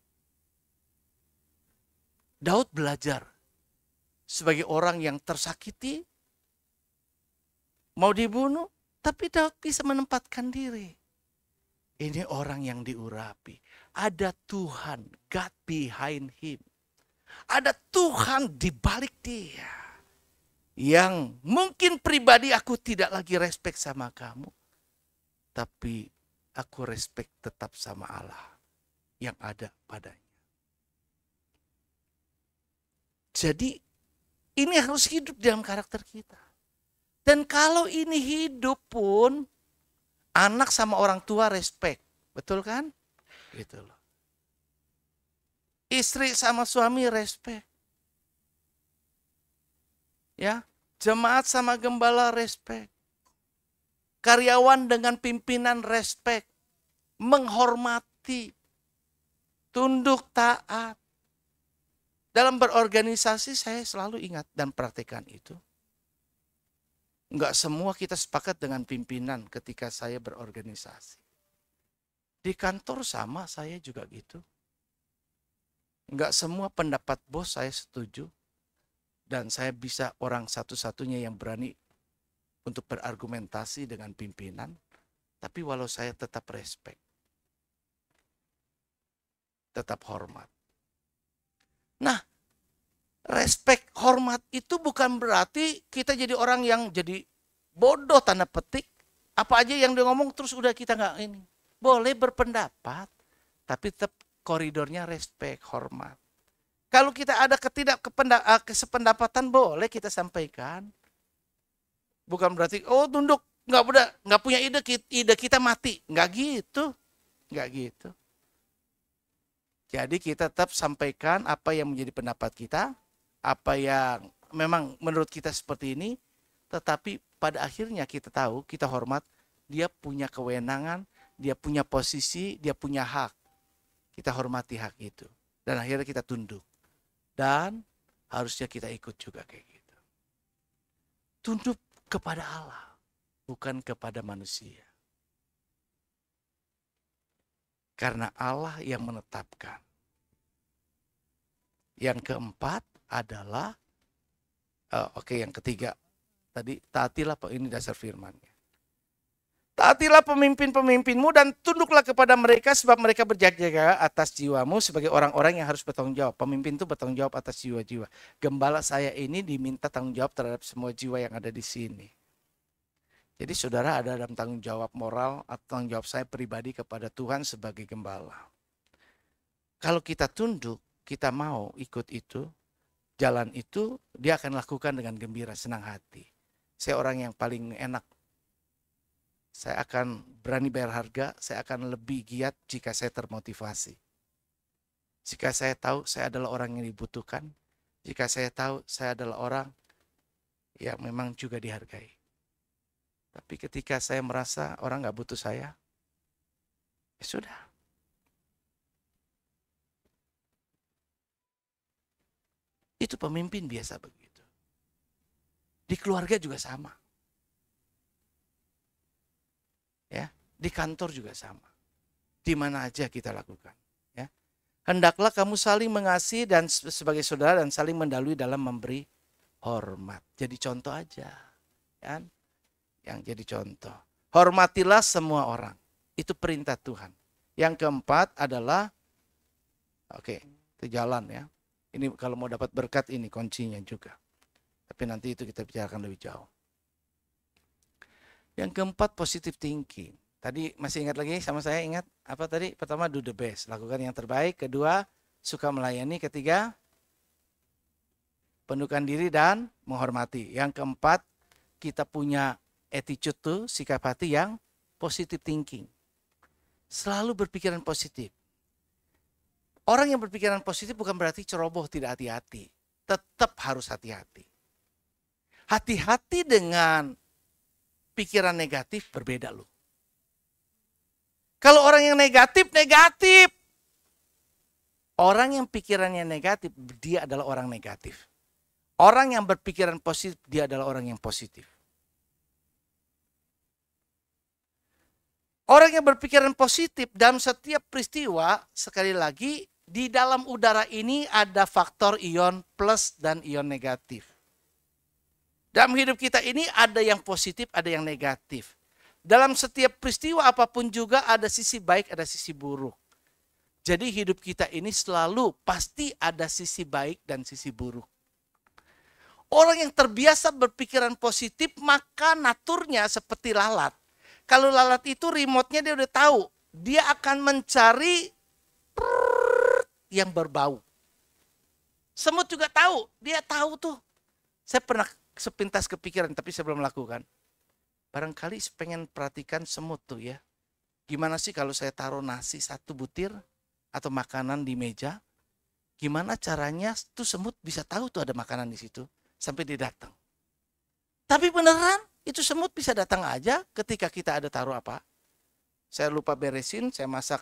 Daud belajar sebagai orang yang tersakiti, mau dibunuh, tapi Daud bisa menempatkan diri. Ini orang yang diurapi. Ada Tuhan, God behind him. Ada Tuhan di balik dia. Yang mungkin pribadi aku tidak lagi respect sama kamu. Tapi aku respect tetap sama Allah yang ada padanya. Jadi ini harus hidup dalam karakter kita. Dan kalau ini hidup pun anak sama orang tua respect. Betul kan? Gitu loh. Istri sama suami respect. Ya, jemaat sama gembala respect. Karyawan dengan pimpinan respect. Menghormati. Tunduk taat. Dalam berorganisasi saya selalu ingat dan praktekkan itu. Enggak semua kita sepakat dengan pimpinan ketika saya berorganisasi. Di kantor sama saya juga gitu. Enggak semua pendapat bos saya setuju. Dan saya bisa orang satu-satunya yang berani untuk berargumentasi dengan pimpinan. Tapi walau saya tetap respect. Tetap hormat. Nah, respect, hormat itu bukan berarti kita jadi orang yang jadi bodoh tanda petik. Apa aja yang dia ngomong terus udah kita nggak ini. Boleh berpendapat, tapi tetap koridornya respect, hormat. Kalau kita ada kesependapatan boleh kita sampaikan. Bukan berarti tunduk nggak punya ide kita mati, nggak gitu. Jadi kita tetap sampaikan apa yang menjadi pendapat kita, apa yang memang menurut kita seperti ini, tetapi pada akhirnya kita tahu, kita hormat, dia punya kewenangan, dia punya posisi, dia punya hak. Kita hormati hak itu. Dan akhirnya kita tunduk. Dan harusnya kita ikut juga kayak gitu. Tunduk kepada Allah, bukan kepada manusia. Karena Allah yang menetapkan. Yang keempat adalah, yang ketiga. Tadi, taatilah, ini dasar firman-Nya. Taatilah pemimpin-pemimpinmu dan tunduklah kepada mereka sebab mereka berjaga-jaga atas jiwamu sebagai orang-orang yang harus bertanggung jawab. Pemimpin itu bertanggung jawab atas jiwa-jiwa. Gembala saya ini diminta tanggung jawab terhadap semua jiwa yang ada di sini. Jadi saudara ada dalam tanggung jawab moral atau tanggung jawab saya pribadi kepada Tuhan sebagai gembala. Kalau kita tunduk, kita mau ikut itu, jalan itu, dia akan lakukan dengan gembira, senang hati. Saya orang yang paling enak. Saya akan berani bayar harga, saya akan lebih giat jika saya termotivasi. Jika saya tahu saya adalah orang yang dibutuhkan, jika saya tahu saya adalah orang yang memang juga dihargai. Tapi ketika saya merasa orang gak butuh saya, ya sudah. Itu pemimpin biasa begitu. Di keluarga juga sama. Ya, di kantor juga sama. Di mana aja kita lakukan. Ya. Hendaklah kamu saling mengasihi dan sebagai saudara dan saling mendahului dalam memberi hormat. Jadi contoh aja. Kan? Yang jadi contoh. Hormatilah semua orang. Itu perintah Tuhan. Yang keempat adalah, itu jalan ya. Ini kalau mau dapat berkat ini kuncinya juga. Tapi nanti itu kita bicarakan lebih jauh. Yang keempat, positive thinking. Tadi masih ingat lagi sama saya, ingat apa tadi? Pertama, do the best, lakukan yang terbaik. Kedua, suka melayani. Ketiga, penuhkan diri dan menghormati. Yang keempat, kita punya attitude tuh, sikap hati yang positive thinking. Selalu berpikiran positif. Orang yang berpikiran positif bukan berarti ceroboh, tidak hati-hati. Tetap harus hati-hati. Hati-hati dengan pikiran negatif berbeda loh. Kalau orang yang negatif, negatif. Orang yang pikirannya negatif, dia adalah orang negatif. Orang yang berpikiran positif, dia adalah orang yang positif. Orang yang berpikiran positif dalam setiap peristiwa, sekali lagi, di dalam udara ini ada faktor ion plus dan ion negatif. Dalam hidup kita ini ada yang positif, ada yang negatif. Dalam setiap peristiwa apapun juga ada sisi baik, ada sisi buruk. Jadi hidup kita ini selalu pasti ada sisi baik dan sisi buruk. Orang yang terbiasa berpikiran positif maka naturnya seperti lalat. Kalau lalat itu remote-nya dia udah tahu. Dia akan mencari yang berbau. Semut juga tahu, dia tahu tuh. Saya pernah sepintas kepikiran tapi saya belum lakukan. Barangkali pengen perhatikan semut tuh ya. Gimana sih kalau saya taruh nasi 1 butir atau makanan di meja? Gimana caranya tuh semut bisa tahu tuh ada makanan di situ sampai dia datang. Tapi beneran itu semut bisa datang aja ketika kita ada taruh apa. Saya lupa beresin, saya masak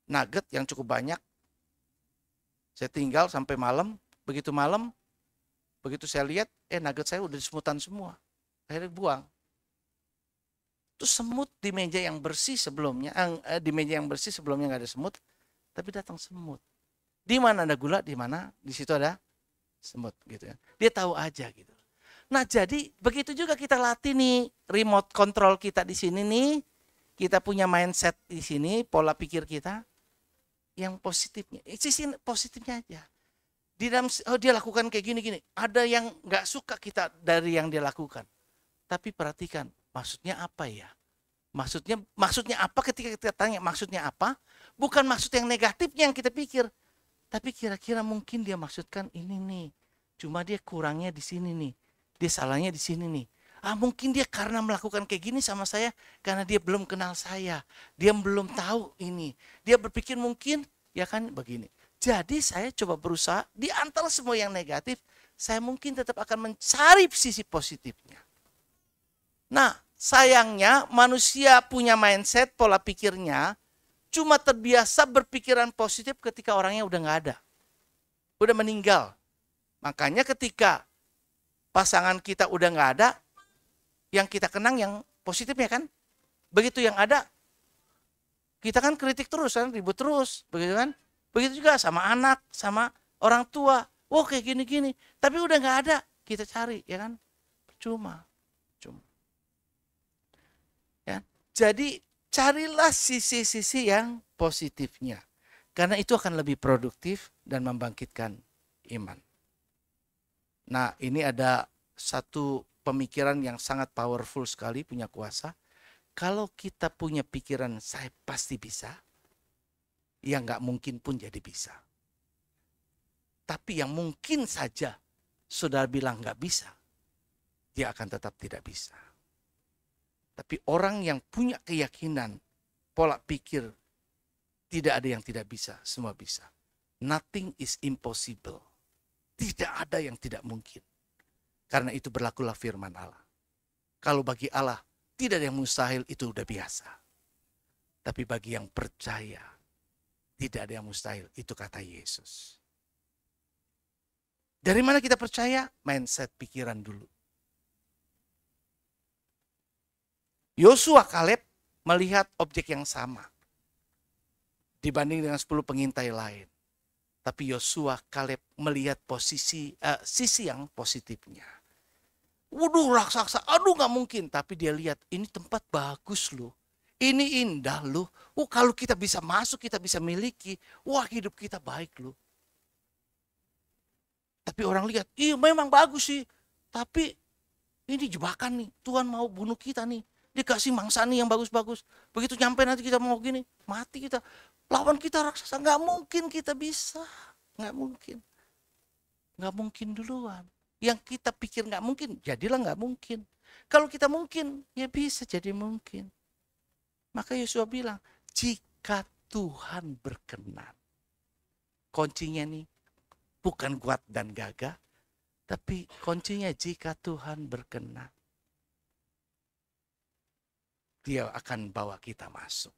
nugget yang cukup banyak. Saya tinggal sampai malam, begitu saya lihat, nugget saya udah disemutan semua. Akhirnya buang. Terus semut di meja yang bersih sebelumnya, nggak ada semut, tapi datang semut. Di mana ada gula, di mana di situ ada semut gitu ya. Dia tahu aja gitu. Nah jadi begitu juga kita latih nih remote control kita di sini nih, kita punya mindset di sini, pola pikir kita yang positifnya, sisi positifnya aja. Di dalam dia lakukan kayak gini-gini, ada yang nggak suka kita dari yang dia lakukan. Tapi perhatikan, maksudnya apa ya? Maksudnya apa ketika kita tanya maksudnya apa? Bukan maksud yang negatifnya yang kita pikir. Tapi kira-kira mungkin dia maksudkan ini nih. Cuma dia kurangnya di sini nih. Dia salahnya di sini nih. Mungkin dia karena melakukan kayak gini sama saya karena dia belum kenal saya. Dia belum tahu ini. Dia berpikir mungkin ya kan begini. Jadi saya coba berusaha di antara semua yang negatif, saya mungkin tetap akan mencari sisi positifnya. Nah, sayangnya manusia punya mindset, pola pikirnya cuma terbiasa berpikiran positif ketika orangnya udah nggak ada. Udah meninggal. Makanya ketika pasangan kita udah nggak ada, yang kita kenang yang positifnya kan. Begitu yang ada, kita kan kritik terus kan, ribut terus, begitu kan. Begitu juga sama anak, sama orang tua. Wah kayak gini-gini. Tapi udah nggak ada, kita cari ya kan. Percuma. Ya. Jadi carilah sisi-sisi yang positifnya. Karena itu akan lebih produktif dan membangkitkan iman. Nah ini ada satu pemikiran yang sangat powerful sekali, punya kuasa. Kalau kita punya pikiran saya pasti bisa, ya nggak mungkin pun jadi bisa. Tapi yang mungkin saja saudara bilang nggak bisa, dia akan tetap tidak bisa. Tapi orang yang punya keyakinan, pola pikir, tidak ada yang tidak bisa, semua bisa. Nothing is impossible. Tidak ada yang tidak mungkin. Karena itu berlakulah firman Allah. Kalau bagi Allah, tidak ada yang mustahil, itu udah biasa. Tapi bagi yang percaya, tidak ada yang mustahil, itu kata Yesus. Dari mana kita percaya? Mindset pikiran dulu. Yosua Kaleb melihat objek yang sama dibanding dengan 10 pengintai lain. Tapi Yosua Kaleb melihat sisi yang positifnya. Waduh, raksasa, aduh gak mungkin. Tapi dia lihat, ini tempat bagus loh. Ini indah loh. Kalau kita bisa masuk, kita bisa miliki. Wah, hidup kita baik loh. Tapi orang lihat, iya memang bagus sih. Tapi ini jebakan nih. Tuhan mau bunuh kita nih. Dia kasih mangsa nih yang bagus-bagus. Begitu nyampe nanti kita mau gini, mati kita. Lawan kita raksasa, gak mungkin kita bisa. Gak mungkin. Gak mungkin duluan. Yang kita pikir gak mungkin, jadilah gak mungkin. Kalau kita mungkin, ya bisa jadi mungkin. Maka Yosua bilang, jika Tuhan berkenan. Kuncinya nih, bukan kuat dan gagah, tapi kuncinya jika Tuhan berkenan. Dia akan bawa kita masuk.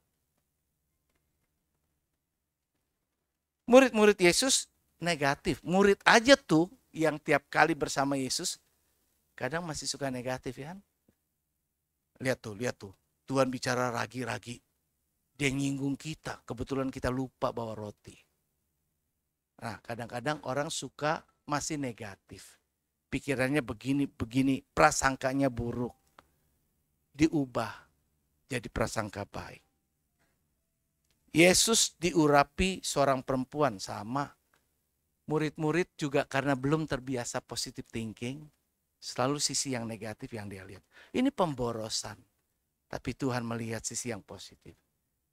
Murid-murid Yesus negatif. Murid aja tuh yang tiap kali bersama Yesus kadang masih suka negatif ya kan. Lihat tuh. Tuhan bicara ragi-ragi. Dia nyinggung kita. Kebetulan kita lupa bawa roti. Nah, kadang-kadang orang suka masih negatif. Pikirannya begini, prasangkanya buruk. Diubah jadi prasangka baik. Yesus diurapi seorang perempuan sama. Murid-murid juga karena belum terbiasa positive thinking, selalu sisi yang negatif yang dia lihat. Ini pemborosan. Tapi Tuhan melihat sisi yang positif.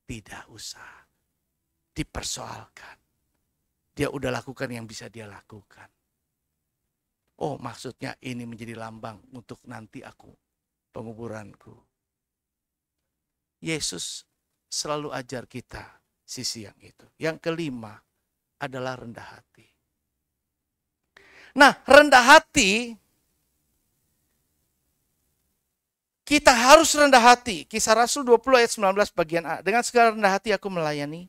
Tidak usah dipersoalkan. Dia udah lakukan yang bisa dia lakukan. Oh, maksudnya ini menjadi lambang untuk nanti aku, penguburanku. Yesus selalu ajar kita sisi yang itu. Yang kelima adalah rendah hati. Nah, rendah hati, kita harus rendah hati. Kisah Rasul 20 ayat 19 bagian A. Dengan segala rendah hati aku melayani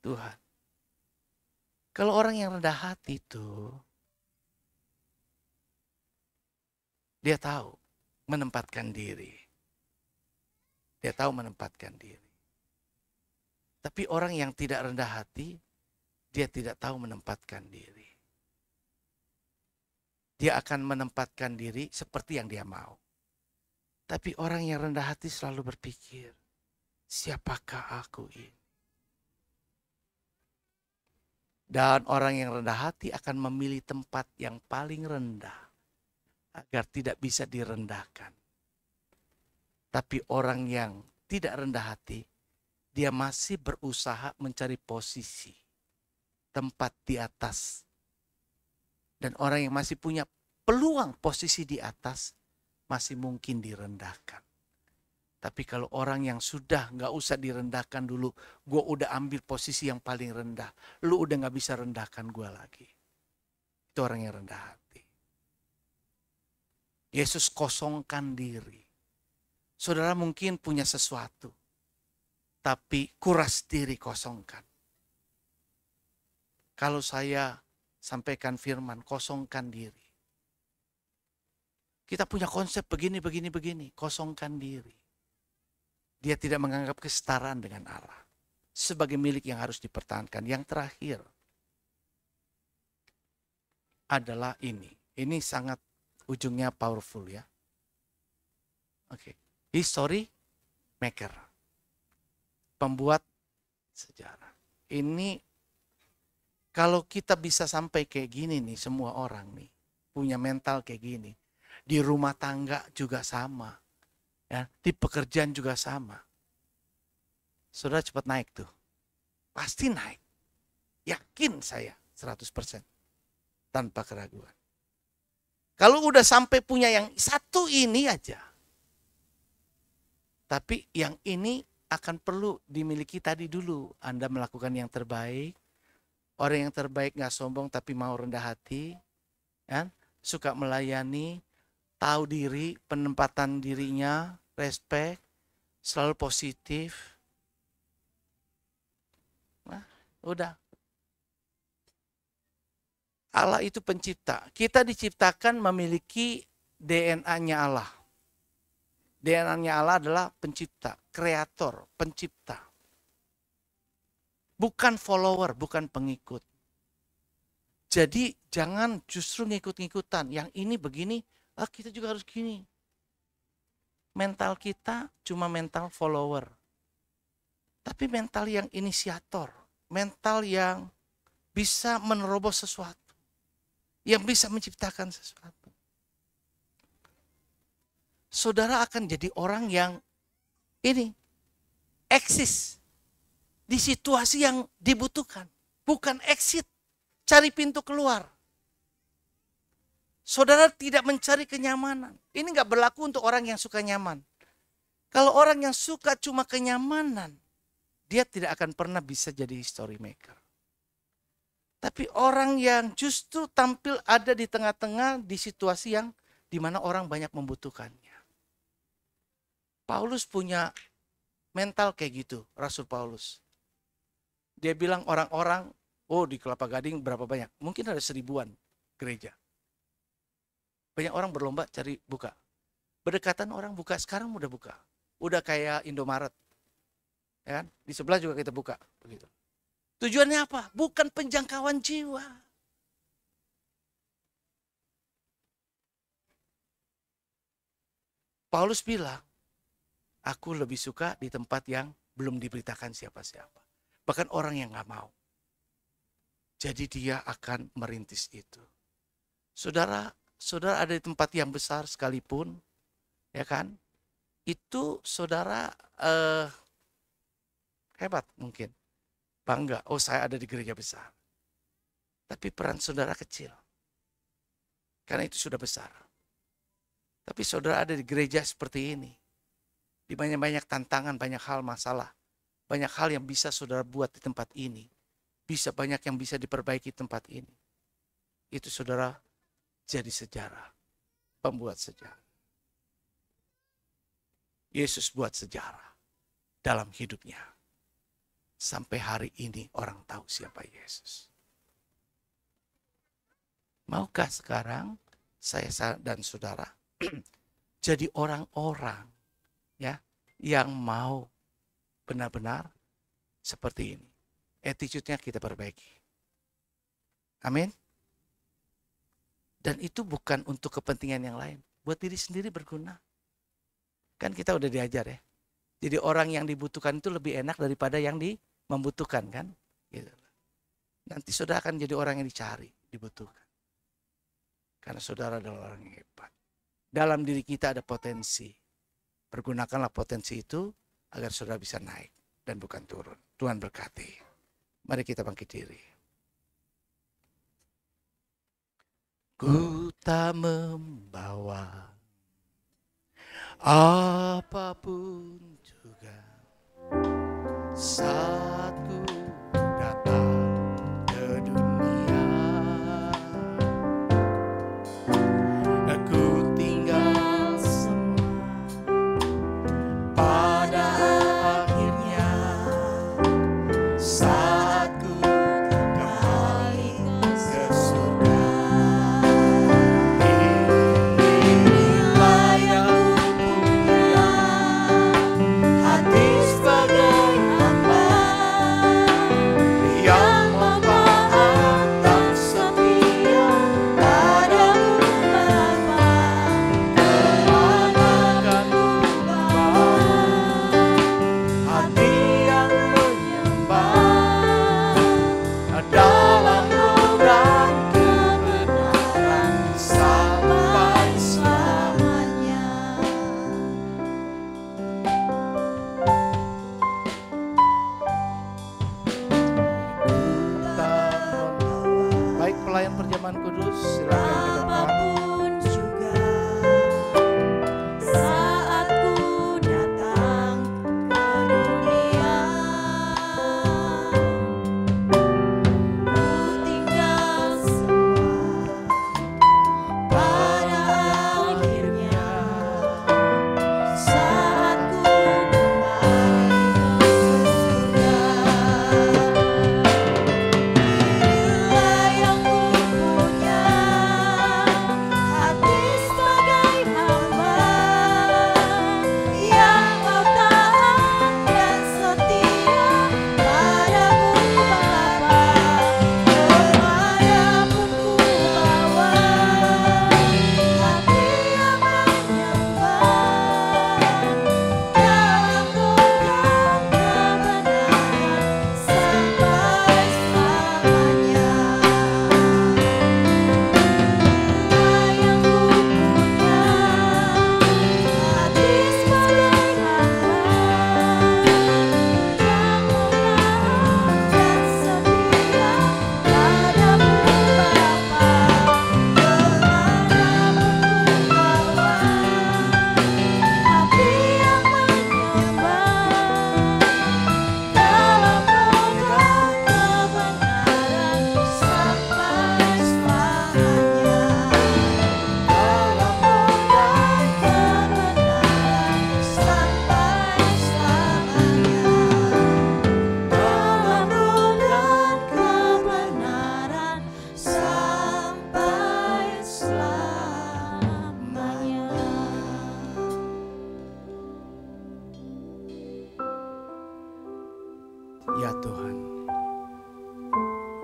Tuhan. Kalau orang yang rendah hati itu, dia tahu menempatkan diri. Dia tahu menempatkan diri. Tapi orang yang tidak rendah hati, dia tidak tahu menempatkan diri. Dia akan menempatkan diri seperti yang dia mau. Tapi orang yang rendah hati selalu berpikir, siapakah aku ini? Dan orang yang rendah hati akan memilih tempat yang paling rendah agar tidak bisa direndahkan. Tapi orang yang tidak rendah hati, dia masih berusaha mencari posisi, tempat di atas. Dan orang yang masih punya peluang posisi di atas, masih mungkin direndahkan. Tapi kalau orang yang sudah gak usah direndahkan dulu, gue udah ambil posisi yang paling rendah, lu udah gak bisa rendahkan gue lagi. Itu orang yang rendah hati. Yesus kosongkan diri. Saudara mungkin punya sesuatu, tapi kuras diri kosongkan. Kalau saya sampaikan firman, kosongkan diri. Kita punya konsep begini, kosongkan diri. Dia tidak menganggap kesetaraan dengan Allah sebagai milik yang harus dipertahankan. Yang terakhir adalah ini. Ini sangat ujungnya powerful ya. Oke. History maker. Pembuat sejarah. Ini kalau kita bisa sampai kayak gini nih, semua orang nih punya mental kayak gini. Di rumah tangga juga sama. Ya, di pekerjaan juga sama. Saudara cepat naik tuh. Pasti naik. Yakin saya 100%. Tanpa keraguan. Kalau udah sampai punya yang satu ini aja. Tapi yang ini akan perlu dimiliki tadi dulu. Anda melakukan yang terbaik. Orang yang terbaik gak sombong tapi mau rendah hati. Ya, suka melayani. Tahu diri, penempatan dirinya, respect, selalu positif. Nah, udah. Allah itu pencipta. Kita diciptakan memiliki DNA-nya Allah. DNA-nya Allah adalah pencipta, kreator, pencipta. Bukan follower, bukan pengikut. Jadi jangan justru ngikut-ngikutan. Yang ini begini, kita juga harus gini. Mental kita cuma mental follower. Tapi mental yang inisiator. Mental yang bisa menerobos sesuatu. Yang bisa menciptakan sesuatu. Saudara akan jadi orang yang ini eksis di situasi yang dibutuhkan. Bukan exit, cari pintu keluar. Saudara tidak mencari kenyamanan. Ini gak berlaku untuk orang yang suka nyaman. Kalau orang yang suka cuma kenyamanan, dia tidak akan pernah bisa jadi history maker. Tapi orang yang justru tampil ada di tengah-tengah di situasi yang dimana orang banyak membutuhkannya. Paulus punya mental kayak gitu, Rasul Paulus. Dia bilang orang-orang, di Kelapa Gading berapa banyak? Mungkin ada 1000-an gereja. Banyak orang berlomba cari buka. Berdekatan orang buka, sekarang udah buka. Udah kayak Indomaret. Ya kan? Di sebelah juga kita buka. Begitu. Tujuannya apa? Bukan penjangkauan jiwa. Paulus bilang, aku lebih suka di tempat yang belum diberitakan siapa-siapa. Bahkan orang yang gak mau. Jadi dia akan merintis itu. Saudara ada di tempat yang besar sekalipun, ya kan? Itu saudara hebat mungkin. Bangga, saya ada di gereja besar. Tapi peran saudara kecil. Karena itu sudah besar. Tapi saudara ada di gereja seperti ini. Di banyak tantangan, banyak hal masalah. Banyak hal yang bisa saudara buat di tempat ini. Bisa banyak yang bisa diperbaiki tempat ini. Itu saudara jadi sejarah. Pembuat sejarah. Yesus buat sejarah dalam hidupnya. Sampai hari ini orang tahu siapa Yesus. Maukah sekarang saya dan saudara jadi orang-orang ya yang mau benar-benar seperti ini. Attitude-nya kita perbaiki. Amin. Dan itu bukan untuk kepentingan yang lain. Buat diri sendiri berguna. Kan kita udah diajar ya. Jadi orang yang dibutuhkan itu lebih enak daripada yang membutuhkan kan. Gitu. Nanti saudara akan jadi orang yang dicari, dibutuhkan. Karena saudara adalah orang yang hebat. Dalam diri kita ada potensi. Pergunakanlah potensi itu agar saudara bisa naik dan bukan turun. Tuhan berkati. Mari kita bangkit diri. Ku tak membawa apapun juga saat ku datang ke dunia. Aku tinggal semua pada akhirnya saat ku kembali ke surga. Inilah yang ku punya, hati sebagai hamba.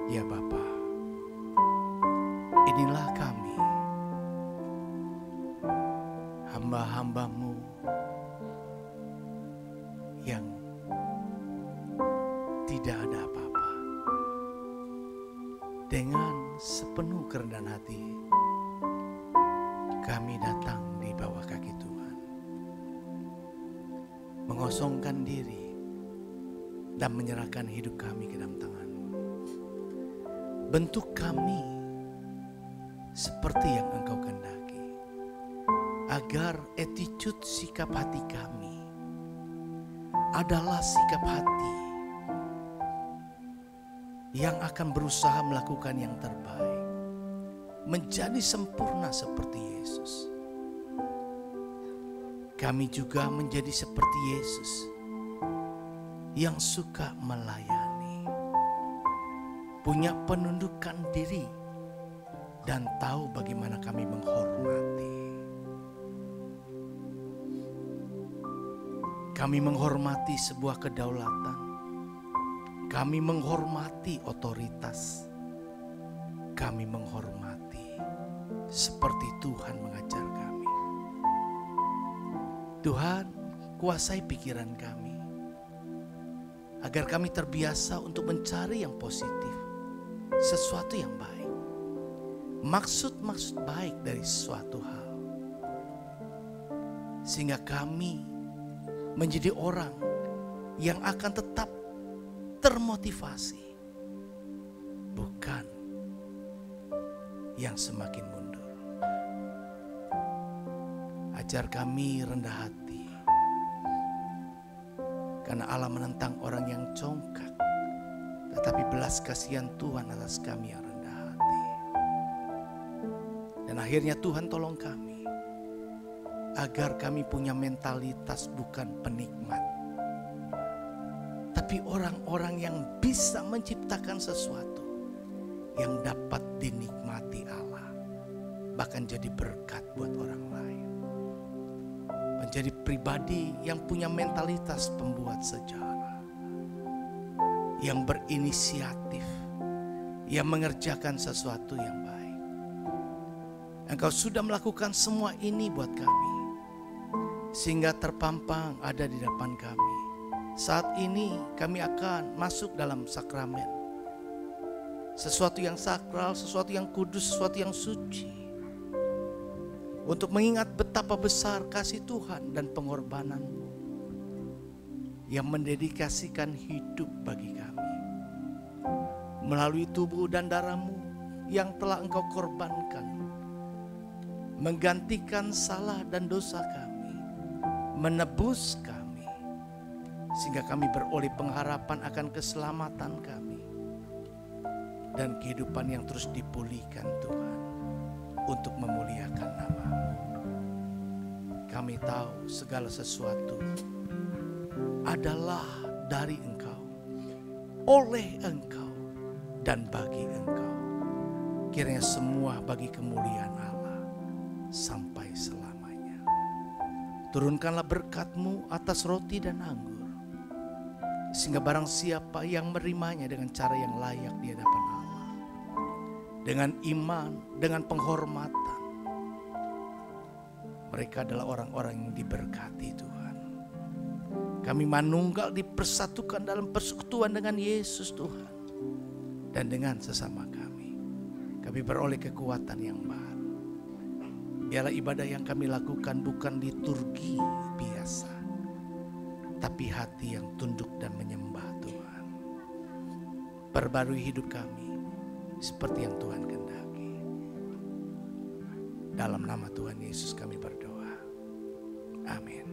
Ya Bapa, inilah kami, hamba-hamba-Mu yang tidak ada apa-apa. Dengan sepenuh kerendahan hati, kami datang di bawah kaki Tuhan, mengosongkan diri dan menyerahkan hidup kami ke dalam tangan-Mu. Bentuk kami seperti yang Engkau kehendaki, agar attitude sikap hati kami adalah sikap hati yang akan berusaha melakukan yang terbaik, menjadi sempurna seperti Yesus. Kami juga menjadi seperti Yesus yang suka melayani, punya penundukan diri, dan tahu bagaimana kami menghormati. Kami menghormati sebuah kedaulatan. Kami menghormati otoritas. Kami menghormati seperti Tuhan mengajar kami. Tuhan, kuasai pikiran kami, agar kami terbiasa untuk mencari yang positif, sesuatu yang baik, maksud-maksud baik dari suatu hal, sehingga kami menjadi orang yang akan tetap termotivasi, bukan yang semakin mundur. Ajar kami rendah hati, karena Allah menentang orang yang congkak, tetapi belas kasihan Tuhan atas kami yang rendah hati. Dan akhirnya Tuhan tolong kami, agar kami punya mentalitas bukan penikmat, tapi orang-orang yang bisa menciptakan sesuatu yang dapat dinikmati Allah, bahkan jadi berkat buat orang lain. Menjadi pribadi yang punya mentalitas pembuat sejarah, yang berinisiatif, yang mengerjakan sesuatu yang baik. Engkau sudah melakukan semua ini buat kami, sehingga terpampang ada di depan kami. Saat ini kami akan masuk dalam sakramen, sesuatu yang sakral, sesuatu yang kudus, sesuatu yang suci, untuk mengingat betapa besar kasih Tuhan dan pengorbanan-Mu yang mendedikasikan hidup bagi kami, melalui tubuh dan darah-Mu yang telah Engkau korbankan, menggantikan salah dan dosa kami, menebus kami, sehingga kami beroleh pengharapan akan keselamatan kami dan kehidupan yang terus dipulihkan Tuhan untuk memuliakan nama-Mu. Kami tahu segala sesuatu adalah dari Engkau, oleh Engkau, dan bagi Engkau. Kiranya semua bagi kemuliaan Allah sampai selamanya. Turunkanlah berkat-Mu atas roti dan anggur, sehingga barang siapa yang menerimanya dengan cara yang layak di hadapan Allah, dengan iman, dengan penghormatan, mereka adalah orang-orang yang diberkati Tuhan. Kami manunggal dipersatukan dalam persekutuan dengan Yesus Tuhan, dan dengan sesama kami. Kami beroleh kekuatan yang baru. Ialah ibadah yang kami lakukan bukan liturgi biasa, tapi hati yang tunduk dan menyembah Tuhan. Perbarui hidup kami seperti yang Tuhan kehendaki. Dalam nama Tuhan Yesus kami berdoa. Amin.